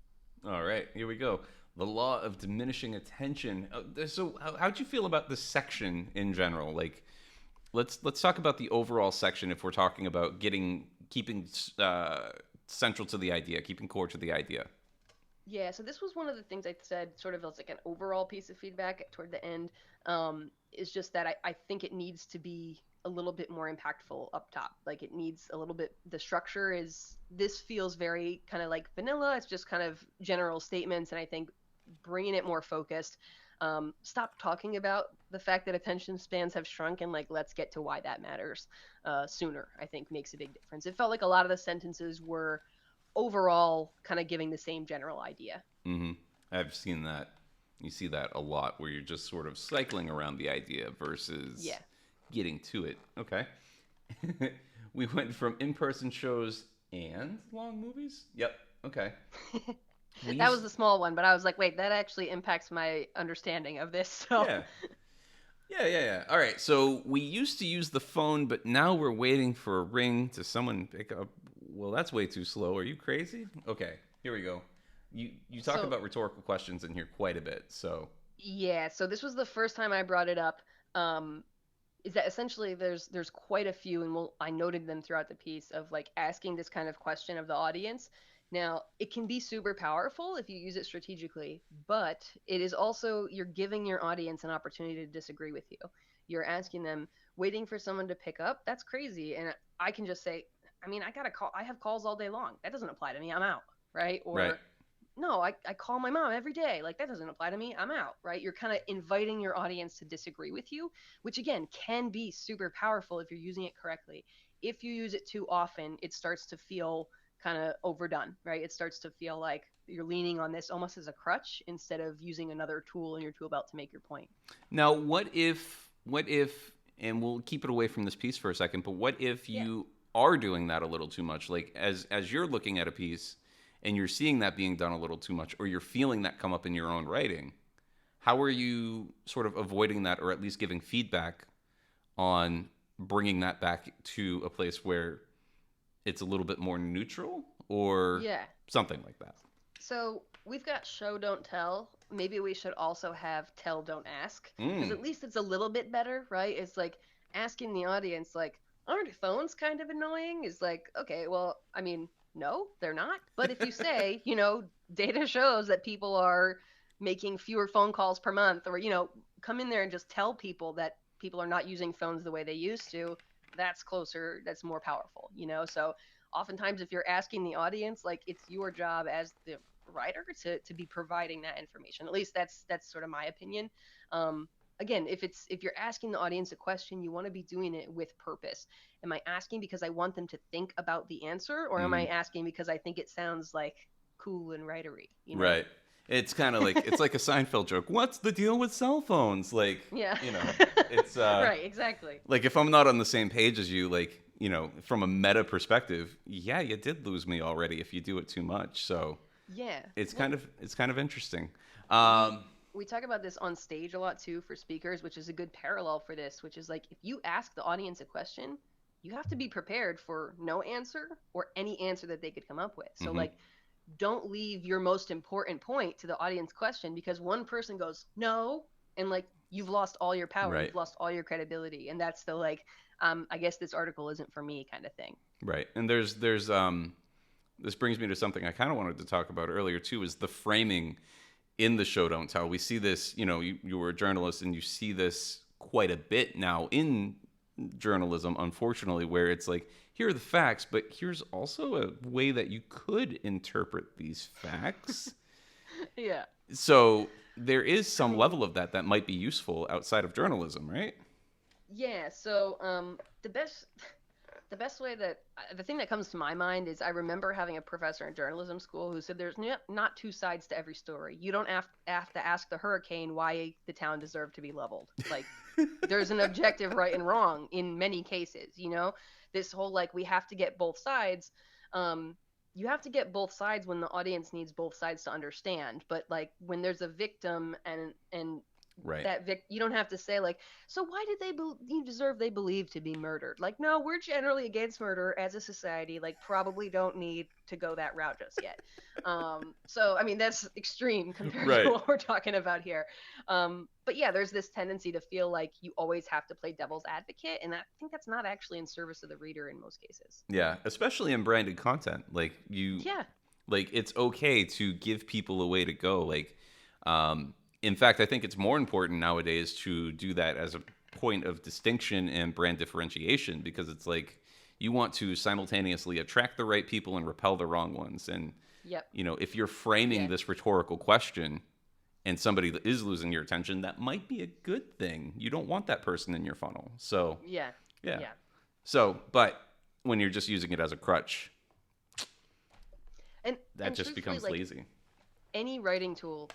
All right, here we go. The law of diminishing attention. So, how'd you feel about this section in general? Like, let's talk about the overall section. If we're talking about keeping central to the idea, keeping core to the idea. Yeah, so this was one of the things I said sort of as like an overall piece of feedback toward the end, is just that I think it needs to be a little bit more impactful up top. Like, it needs a little bit, the structure is, this feels very kind of like vanilla. It's just kind of general statements. And I think bringing it more focused, stop talking about the fact that attention spans have shrunk and like, let's get to why that matters sooner, I think makes a big difference. It felt like a lot of the sentences were overall kind of giving the same general idea. Mm-hmm. I've seen that. You see that a lot where you're just sort of cycling around the idea versus getting to it. Okay. We went from in-person shows and long movies? Yep. Okay. That was the small one, but I was like, wait, that actually impacts my understanding of this. So. Yeah. All right. So we used to use the phone, but now we're waiting for a ring to someone pick up. Well, that's way too slow. Are you crazy? Okay, here we go. You talk about rhetorical questions in here quite a bit. So yeah. So this was the first time I brought it up. Is that essentially there's quite a few, and I noted them throughout the piece of like asking this kind of question of the audience. Now, it can be super powerful if you use it strategically, but it is also, you're giving your audience an opportunity to disagree with you. You're asking them, waiting for someone to pick up. That's crazy. And I can just say, I mean, I got a call. I have calls all day long. That doesn't apply to me. I'm out. Right. Right. Or, no, I call my mom every day. Like, that doesn't apply to me. I'm out. Right. You're kind of inviting your audience to disagree with you, which again can be super powerful if you're using it correctly. If you use it too often, it starts to feel kind of overdone, right? It starts to feel like you're leaning on this almost as a crutch instead of using another tool in your tool belt to make your point. Now, what if, and we'll keep it away from this piece for a second, but what if Yeah. you are doing that a little too much? Like as you're looking at a piece and you're seeing that being done a little too much, or you're feeling that come up in your own writing, how are you sort of avoiding that, or at least giving feedback on bringing that back to a place where it's a little bit more neutral or Yeah. something like that? So we've got show, don't tell. Maybe we should also have tell, don't ask. Because Mm, at least it's a little bit better, right? It's like asking the audience, like, aren't phones kind of annoying? Is like, okay, well, I mean, no, they're not. But if you say, data shows that people are making fewer phone calls per month, or, come in there and just tell people that people are not using phones the way they used to, that's closer, that's more powerful, So oftentimes if you're asking the audience, like, it's your job as the writer to be providing that information. At least that's sort of my opinion. Again, if you're asking the audience a question, you want to be doing it with purpose. Am I asking because I want them to think about the answer, or am I mm, asking because I think it sounds like cool and writery? right. It's kind of like it's like a Seinfeld joke. What's the deal with cell phones? Like, Yeah. you know, it's Right. Exactly. like if I'm not on the same page as you, like, from a meta perspective, yeah, you did lose me already if you do it too much. So Yeah. it's Well, kind of interesting. we Um, we talk about this on stage a lot too for speakers, which is a good parallel for this, which is like, if you ask the audience a question, you have to be prepared for no answer or any answer that they could come up with. So mhm, like, don't leave your most important point to the audience question, because one person goes no, and like, you've lost all your power, right, you've lost all your credibility, and that's the like, I guess this article isn't for me kind of thing. right. And this brings me to something I kind of wanted to talk about earlier too, is the framing in the show don't tell. We see this, you were a journalist and you see this quite a bit now in journalism, unfortunately, where it's like, here are the facts, but here's also a way that you could interpret these facts. Yeah. So there is I some mean, level of that might be useful outside of journalism, right? yeah. So the best way that the thing that comes to my mind is, I remember having a professor in journalism school who said there's not two sides to every story. You don't have to ask the hurricane why the town deserved to be leveled. Like, there's an objective right and wrong in many cases. This whole, like, we have to get both sides. um you have to get both sides when the audience needs both sides to understand, but like, when there's a victim, and Right. that you don't have to say, like, so why did they believe to be murdered. Like, no, we're generally against murder as a society, like, probably don't need to go that route just yet. So I mean, that's extreme compared to Right. what we're talking about here. But yeah, there's this tendency to feel like you always have to play devil's advocate, and I think that's not actually in service of the reader in most cases. Yeah, especially in branded content. Yeah. Like it's okay to give people a way to go. Like, in fact, I think it's more important nowadays to do that as a point of distinction and brand differentiation, because it's like you want to simultaneously attract the right people and repel the wrong ones. And Yep. if you're framing Yeah. this rhetorical question and somebody that is losing your attention, that might be a good thing. You don't want that person in your funnel. So Yeah. yeah. Yeah. So, but when you're just using it as a crutch, and that and just truthfully, becomes like, lazy. any writing tool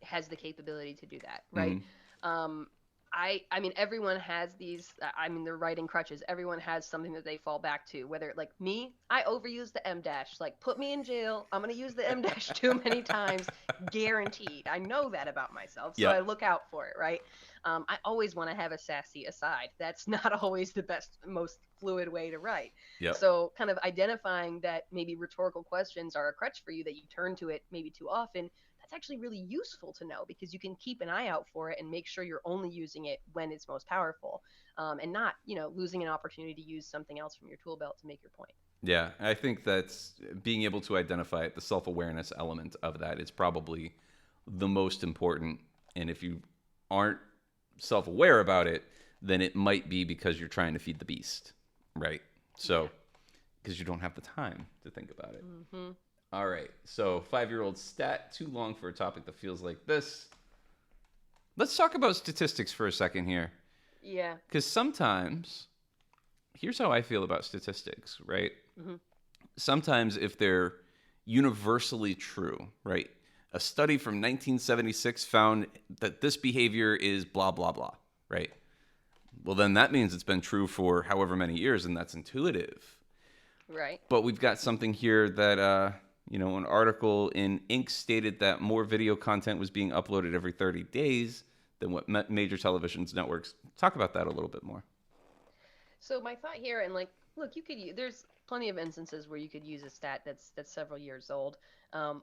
has the capability to do that, right? Hmm. Um, I mean, everyone has these. I mean, they're writing crutches. Everyone has something that they fall back to. Whether, like me, I overuse the M dash. Like, put me in jail. I'm gonna use the M dash too many times, guaranteed. I know that about myself, so I Yep. look out for it, right? I always want to have a sassy aside. That's not always the best, most fluid way to write. Yep. So, kind of identifying that maybe rhetorical questions are a crutch for you, that you turn to it maybe too often, that's actually really useful to know, because you can keep an eye out for it and make sure you're only using it when it's most powerful, and not, losing an opportunity to use something else from your tool belt to make your point. Yeah, I think that's being able to identify it, the self-awareness element of that is probably the most important. And if you aren't self-aware about it, then it might be because you're trying to feed the beast, right? So, because you don't have the time to think about it. Mm-hmm. All right, so 5-year-old stat, too long for a topic that feels like this. Let's talk about statistics for a second here. Yeah. Because sometimes, here's how I feel about statistics, right? Mm-hmm. Sometimes if they're universally true, right? A study from 1976 found that this behavior is blah, blah, blah, right? Well, then that means it's been true for however many years, and that's intuitive. Right. But we've got something here that, an article in Inc. stated that more video content was being uploaded every 30 days than what major television networks. Talk about that a little bit more. So my thought here, and like, look, there's plenty of instances where you could use a stat that's several years old.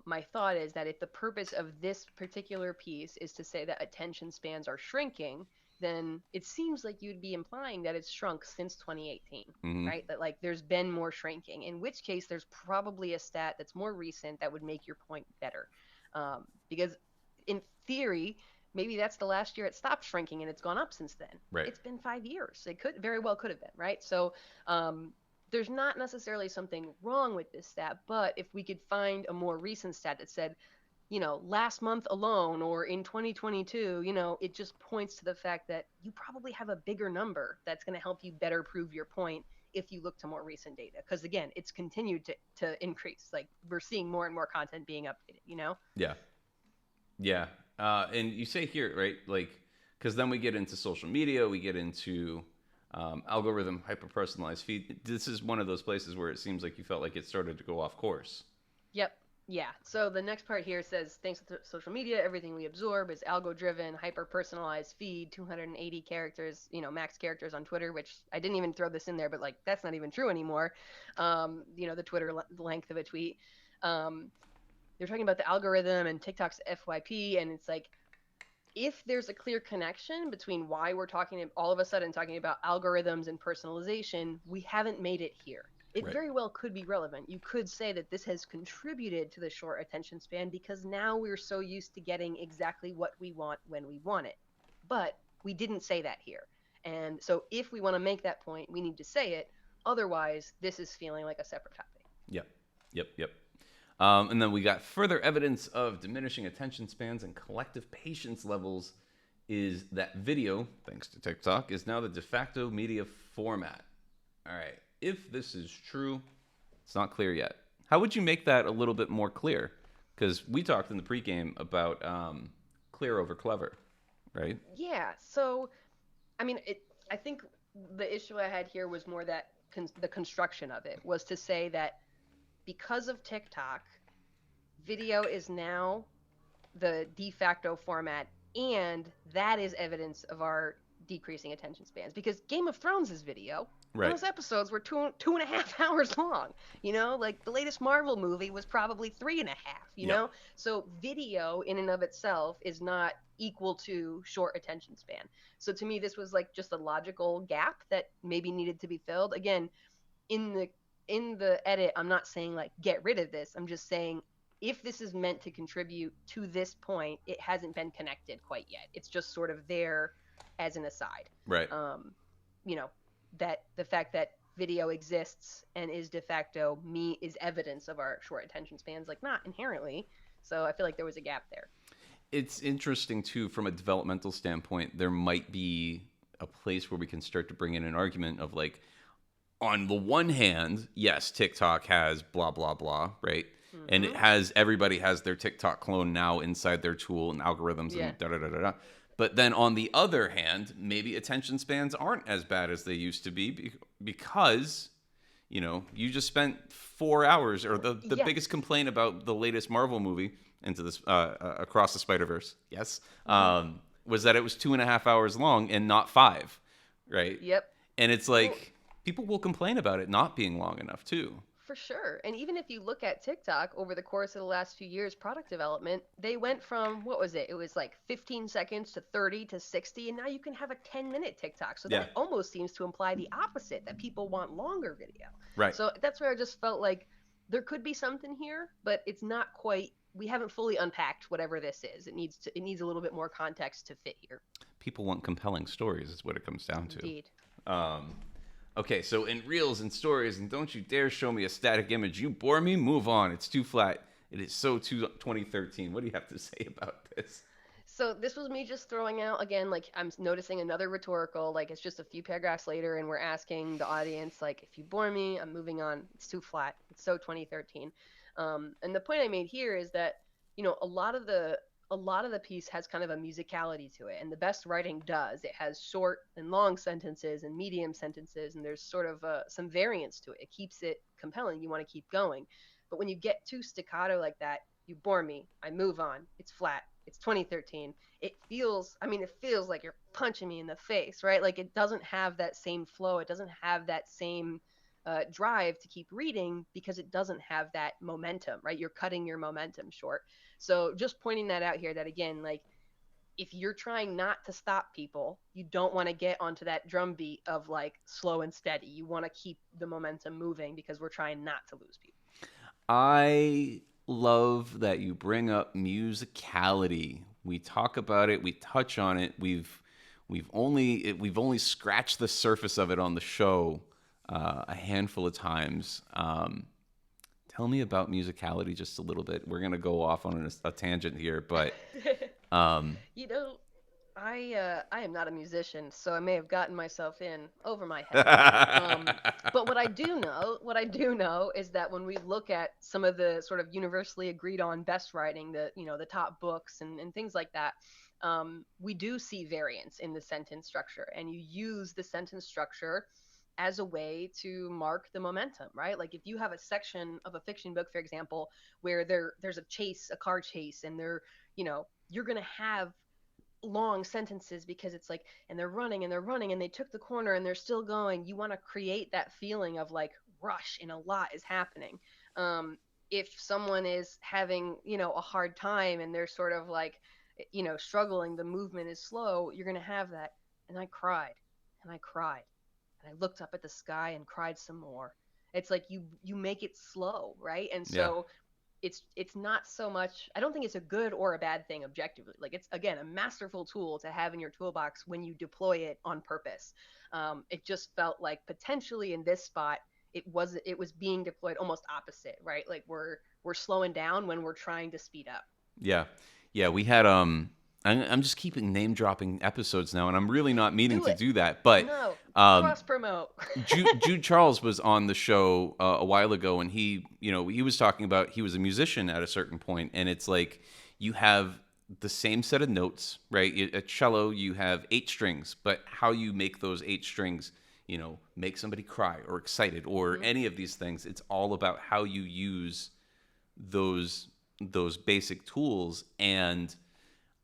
My thought is that if the purpose of this particular piece is to say that attention spans are shrinking, then it seems like you'd be implying that it's shrunk since 2018, Mm-hmm. right? That like there's been more shrinking, in which case there's probably a stat that's more recent that would make your point better. Because in theory, maybe that's the last year it stopped shrinking and it's gone up since then. Right. It's been 5 years. It could very well could have been, right? So there's not necessarily something wrong with this stat, but if we could find a more recent stat that said, last month alone or in 2022, it just points to the fact that you probably have a bigger number that's going to help you better prove your point if you look to more recent data. Because again, it's continued to increase. Like we're seeing more and more content being updated, Yeah. Yeah. And you say here, right? Like, because then we get into social media, we get into algorithm, hyper-personalized feed. This is one of those places where it seems like you felt like it started to go off course. Yep. Yeah. So the next part here says, thanks to social media, everything we absorb is algo-driven, hyper-personalized feed, 280 characters, max characters on Twitter, which I didn't even throw this in there, but like that's not even true anymore. The Twitter length of a tweet. They're talking about the algorithm and TikTok's FYP, and it's like, if there's a clear connection between why we're all of a sudden talking about algorithms and personalization, we haven't made it here. It very well could be relevant. You could say that this has contributed to the short attention span because now we're so used to getting exactly what we want when we want it. But we didn't say that here. And so if we want to make that point, we need to say it. Otherwise, this is feeling like a separate topic. Yep. And then we got further evidence of diminishing attention spans and collective patience levels is that video, thanks to TikTok, is now the de facto media format. All right. If this is true, it's not clear yet. How would you make that a little bit more clear? Because we talked in the pregame about clear over clever, right? Yeah. So, I mean, I think the issue I had here was more that the construction of it was to say that because of TikTok, video is now the de facto format, and that is evidence of our decreasing attention spans. Because Game of Thrones is video. Right. Those episodes were 2.5 hours long. Like the latest Marvel movie was probably 3.5. You know, so video in and of itself is not equal to short attention span. So to me, this was like just a logical gap that maybe needed to be filled. Again, in the edit, I'm not saying like get rid of this. I'm just saying if this is meant to contribute to this point, it hasn't been connected quite yet. It's just sort of there as an aside. Right. That the fact that video exists and is de facto is evidence of our short attention spans, like not inherently. So I feel like there was a gap there. It's interesting too, from a developmental standpoint, there might be a place where we can start to bring in an argument of like, on the one hand, yes, TikTok has blah, blah, blah, right? Mm-hmm. And everybody has their TikTok clone now inside their tool and algorithms and da-da-da-da-da. But then on the other hand, maybe attention spans aren't as bad as they used to be because, you just spent 4 hours, or the biggest complaint about the latest Marvel movie, into this Across the Spider-Verse, was that it was 2.5 hours long and not 5, right? Yep. And it's like, people will complain about it not being long enough too. For sure. And even if you look at TikTok over the course of the last few years, product development, they went from, what was it? It was like 15 seconds to 30 to 60, and now you can have a 10-minute TikTok. So Yeah. that almost seems to imply the opposite, that people want longer video. Right. So that's where I just felt like there could be something here, but it's not quite, we haven't fully unpacked whatever this is. It needs a little bit more context to fit here. People want compelling stories, is what it comes down Indeed. to. Okay, so in reels and stories, and don't you dare show me a static image. You bore me, move on. It's too flat. It is so 2013. What do you have to say about this? So this was me just throwing out again, like I'm noticing another rhetorical, like it's just a few paragraphs later, and we're asking the audience, like, if you bore me, I'm moving on. It's too flat. It's so 2013. And the point I made here is that a lot of the piece has kind of a musicality to it, and the best writing does. It has short and long sentences and medium sentences, and there's sort of some variance to it. It keeps it compelling. You want to keep going, but when you get too staccato like that, you bore me. I move on. It's flat. It's 2013. It feels like you're punching me in the face, right? Like it doesn't have that same flow. It doesn't have that same drive to keep reading because it doesn't have that momentum, right? You're cutting your momentum short. So just pointing that out here that again, like if you're trying not to stop people, you don't want to get onto that drum beat of like slow and steady. You want to keep the momentum moving because we're trying not to lose people. I love that you bring up musicality. We talk about it, we touch on it. We've only scratched the surface of it on the show a handful of times. Tell me about musicality just a little bit. We're gonna go off on a tangent here, but um, You know, I am not a musician, so I may have gotten myself in over my head. But what I do know is that when we look at some of the sort of universally agreed on best writing, the top books and things like that, we do see variance in the sentence structure, and you use the sentence structure as a way to mark the momentum, right? Like if you have a section of a fiction book, for example, where there's a car chase, and you're gonna have long sentences because it's like, and they're running and they took the corner and they're still going. You want to create that feeling of like rush and a lot is happening. If someone is having, a hard time and they're sort of like, struggling, the movement is slow, you're going to have that. And I cried and I cried and I looked up at the sky and cried some more. It's like you make it slow, right? And yeah, so it's not so much, I don't think it's a good or a bad thing objectively. Like it's again a masterful tool to have in your toolbox when you deploy it on purpose. It just felt like potentially in this spot it was being deployed almost opposite, right? Like we're slowing down when we're trying to speed up. yeah, yeah. We had I'm just keeping name dropping episodes now, and I'm really not meaning Do to it. do that, but No, um, cross promote. Jude Charles was on the show a while ago, and he was talking about he was a musician at a certain point, and it's like you have the same set of notes, right? A cello, you have 8 strings, but how you make those 8 strings, make somebody cry or excited or Hmm. any of these things, it's all about how you use those those basic tools,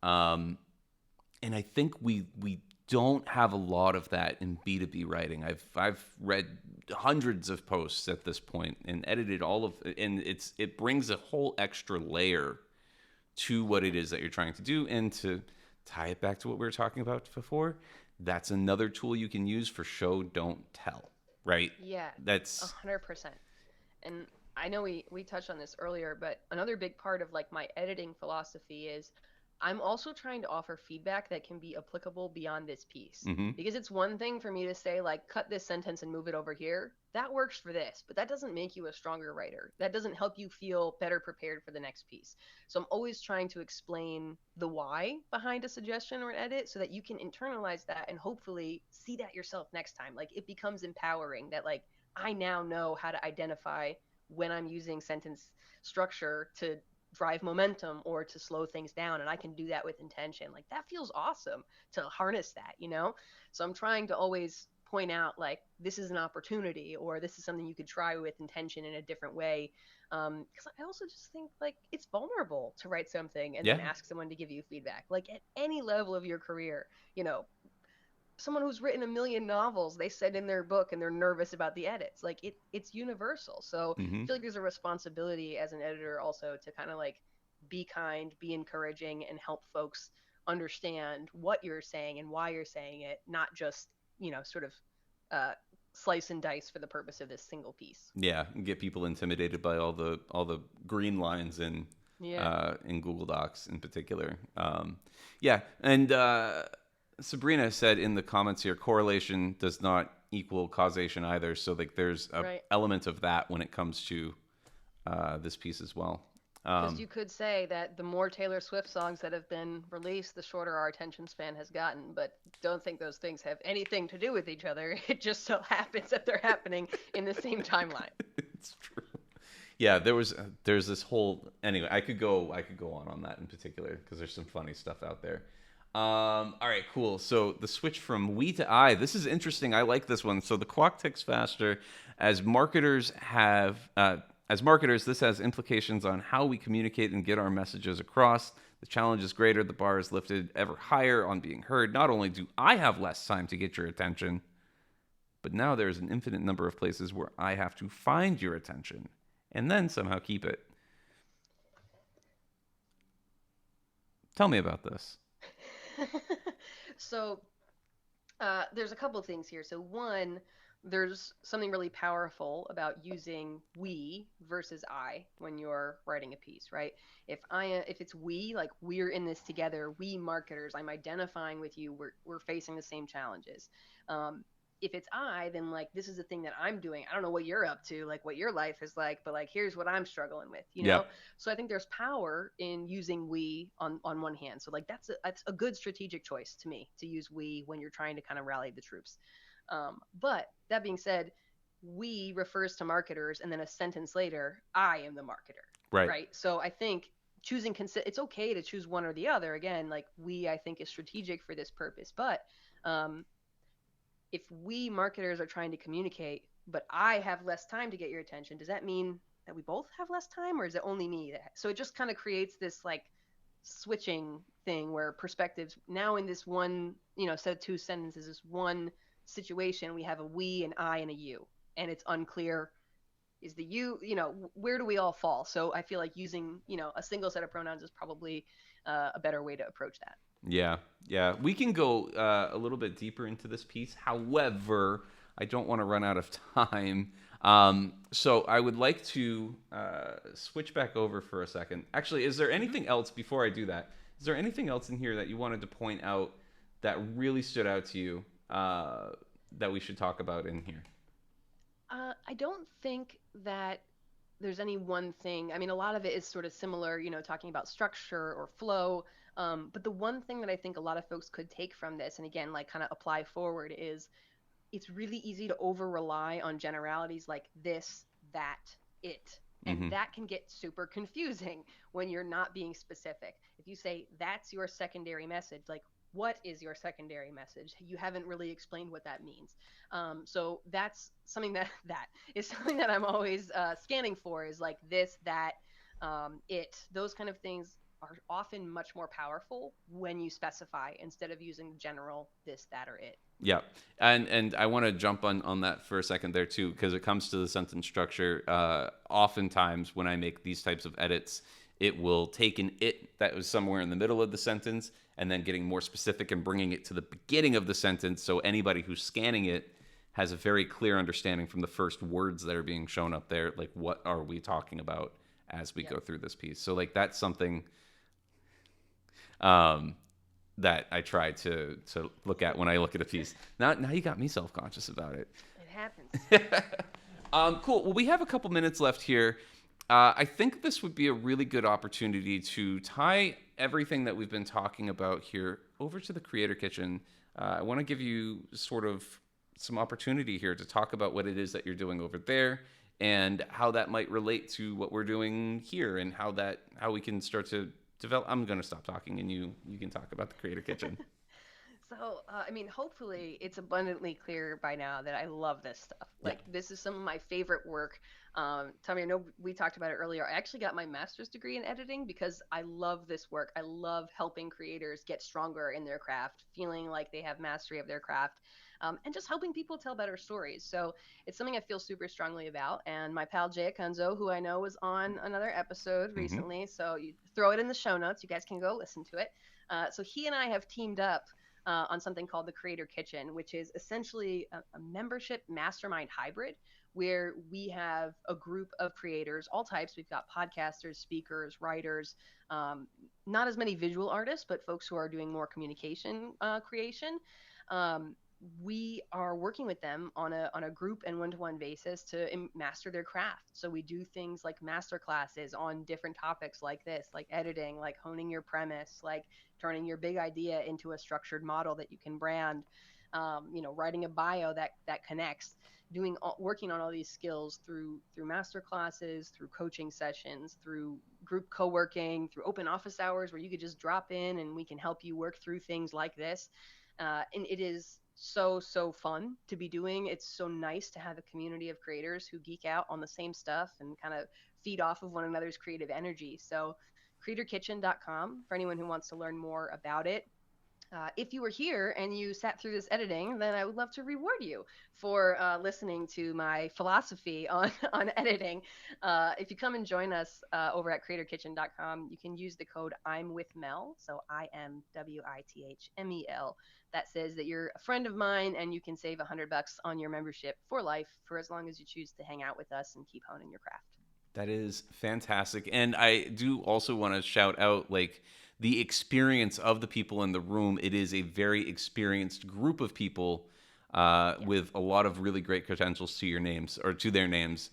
um, and I think we don't have a lot of that in B2B writing. I've read hundreds of posts at this point and edited all of, and it brings a whole extra layer to what it is that you're trying to do. And to tie it back to what we were talking about before, that's another tool you can use for show don't tell, right? Yeah, a That's 100%. And I know we touched on this earlier, but another big part of like my editing philosophy is I'm also trying to offer feedback that can be applicable beyond this piece. mm-hmm. Because it's one thing for me to say like cut this sentence and move it over here. That works for this, but that doesn't make you a stronger writer. That doesn't help you feel better prepared for the next piece. So I'm always trying to explain the why behind a suggestion or an edit so that you can internalize that and hopefully see that yourself next time. Like it becomes empowering that like I now know how to identify when I'm using sentence structure to drive momentum or to slow things down, and I can do that with intention. Like that feels awesome to harness that. So I'm trying to always point out like this is an opportunity or this is something you could try with intention in a different way, because I also just think like it's vulnerable to write something and Yeah, then ask someone to give you feedback, like at any level of your career. you know someone who's written a million novels, they said in their book and they're nervous about the edits. Like it's universal. So I Mm-hmm. feel like there's a responsibility as an editor also to kind of like be kind, be encouraging, and help folks understand what you're saying and why you're saying it, not just, sort of uh, slice and dice for the purpose of this single piece. Yeah, and get people intimidated by all the green lines Yeah. in Google Docs in particular. Yeah, and Sabrina said in the comments here, correlation does not equal causation either. So like there's a Right. element of that when it comes to this piece as well. Because you could say that the more Taylor Swift songs that have been released, the shorter our attention span has gotten. But don't think those things have anything to do with each other. It just so happens that they're happening in the same timeline. It's true. Yeah, there's this whole anyway. I could go on that in particular because there's some funny stuff out there. All right, cool. So the switch from we to I. This is interesting. I like this one. So the clock ticks faster as marketers have. As marketers, this has implications on how we communicate and get our messages across. The challenge is greater. The bar is lifted ever higher on being heard. Not only do I have less time to get your attention, but now there's an infinite number of places where I have to find your attention and then somehow keep it. Tell me about this. So there's a couple of things here. So one, there's something really powerful about using we versus I when you're writing a piece, right? If it's we, like we're in this together, we marketers, I'm identifying with you, we're facing the same challenges. If it's I, then like this is the thing that I'm doing. I don't know what you're up to, like what your life is like, but like here's what I'm struggling with, you know? Yep. So I think there's power in using we on one hand. So like that's a good strategic choice to me to use we when you're trying to kind of rally the troops. But that being said, we refers to marketers, and then a sentence later, I am the marketer, Right. right? So I think it's okay to choose one or the other. Again, like we, I think is strategic for this purpose. But um, if we marketers are trying to communicate, but I have less time to get your attention, does that mean that we both have less time, or is it only me? So it just kind of creates this like switching thing where perspectives now in this one, set of two sentences, this one situation, we have a we, an I, and a you, and it's unclear is the you, where do we all fall? So I feel like using, a single set of pronouns is probably a better way to approach that. Yeah, yeah. We can go a little bit deeper into this piece. However, I don't want to run out of time. So I would like to switch back over for a second. Actually, is there anything else before I do that? Is there anything else in here that you wanted to point out that really stood out to you that we should talk about in here? I don't think that there's any one thing. I mean, a lot of it is sort of similar, talking about structure or flow. But the one thing that I think a lot of folks could take from this, and again, like kind of apply forward, is it's really easy to over rely on generalities like this, that, it. And Mm-hmm. that can get super confusing when you're not being specific. If you say that's your secondary message, like what is your secondary message? You haven't really explained what that means. So that's something that is something that I'm always scanning for is like this, that, it. Those kind of things are often much more powerful when you specify instead of using general this, that, or it. Yeah, and I want to jump on that for a second there too, because it comes to the sentence structure. Oftentimes, when I make these types of edits, it will take an it that was somewhere in the middle of the sentence, and then getting more specific and bringing it to the beginning of the sentence, so anybody who's scanning it has a very clear understanding from the first words that are being shown up there, like what are we talking about as we go through this piece. So like that's something that I try to look at when I look at a piece. Now you got me self-conscious about it. It happens. Cool. Well, we have a couple minutes left here. I think this would be a really good opportunity to tie everything that we've been talking about here over to the Creator Kitchen. I want to give you sort of some opportunity here to talk about what it is that you're doing over there and how that might relate to what we're doing here and how we can start to develop. I'm going to stop talking and you can talk about the Creator Kitchen. So, I mean, hopefully it's abundantly clear by now that I love this stuff. Yeah. Like, this is some of my favorite work. Tommy, I know we talked about it earlier. I actually got my master's degree in editing because I love this work. I love helping creators get stronger in their craft, feeling like they have mastery of their craft, and just helping people tell better stories. So it's something I feel super strongly about. And my pal Jay Akunzo, who I know was on another episode Mm-hmm. recently, so you throw it in the show notes. You guys can go listen to it. So he and I have teamed up on something called the Creator Kitchen, which is essentially a membership mastermind hybrid where we have a group of creators, all types. We've got podcasters, speakers, writers, not as many visual artists, but folks who are doing more communication creation. We are working with them on a group and one-to-one basis to master their craft. So we do things like master classes on different topics like this, like editing, like honing your premise, like turning your big idea into a structured model that you can brand, writing a bio that connects, working on all these skills through master classes, through coaching sessions, through group co-working, through open office hours where you could just drop in and we can help you work through things like this. And it is so fun to be doing. It's so nice to have a community of creators who geek out on the same stuff and kind of feed off of one another's creative energy. So creatorkitchen.com for anyone who wants to learn more about it. If you were here and you sat through this editing, then I would love to reward you for listening to my philosophy on, on editing. If you come and join us over at creatorkitchen.com, you can use the code I'm with Mel, so IMWITHMEL. That says that you're a friend of mine and you can save $100 on your membership for life for as long as you choose to hang out with us and keep honing your craft. That is fantastic. And I do also want to shout out like the experience of the people in the room. It is a very experienced group of people with a lot of really great credentials to your names or to their names,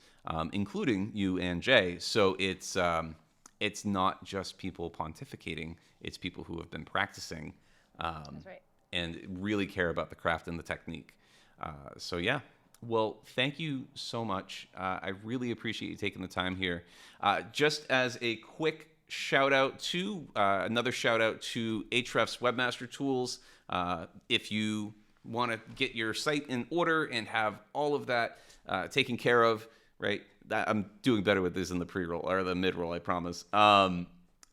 including you and Jay. So it's not just people pontificating. It's people who have been practicing. That's right. And really care about the craft and the technique. So yeah, well, thank you so much. I really appreciate you taking the time here. Just as a quick shout out to another shout out to aHrefs Webmaster Tools. If you want to get your site in order and have all of that taken care of, right? I'm doing better with this in the pre-roll or the mid-roll, I promise.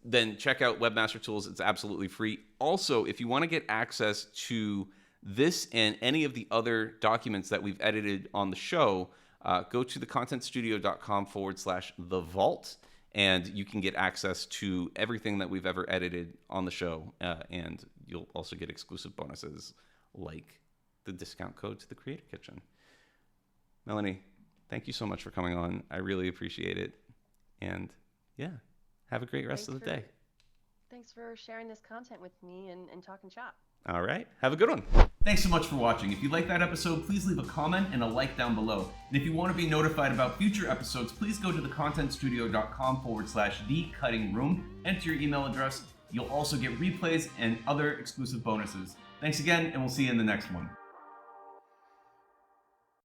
Then check out Webmaster Tools. It's absolutely free. Also, if you want to get access to this and any of the other documents that we've edited on the show, go to thecontentstudio.com/the vault, and you can get access to everything that we've ever edited on the show. And you'll also get exclusive bonuses like the discount code to the Creator Kitchen. Melanie, thank you so much for coming on. I really appreciate it. And yeah. Have a great rest of the day. Thanks for sharing this content with me and talking shop. All right. Have a good one. Thanks so much for watching. If you liked that episode, please leave a comment and a like down below. And if you want to be notified about future episodes, please go to thecontentstudio.com/the cutting room. Enter your email address. You'll also get replays and other exclusive bonuses. Thanks again, and we'll see you in the next one.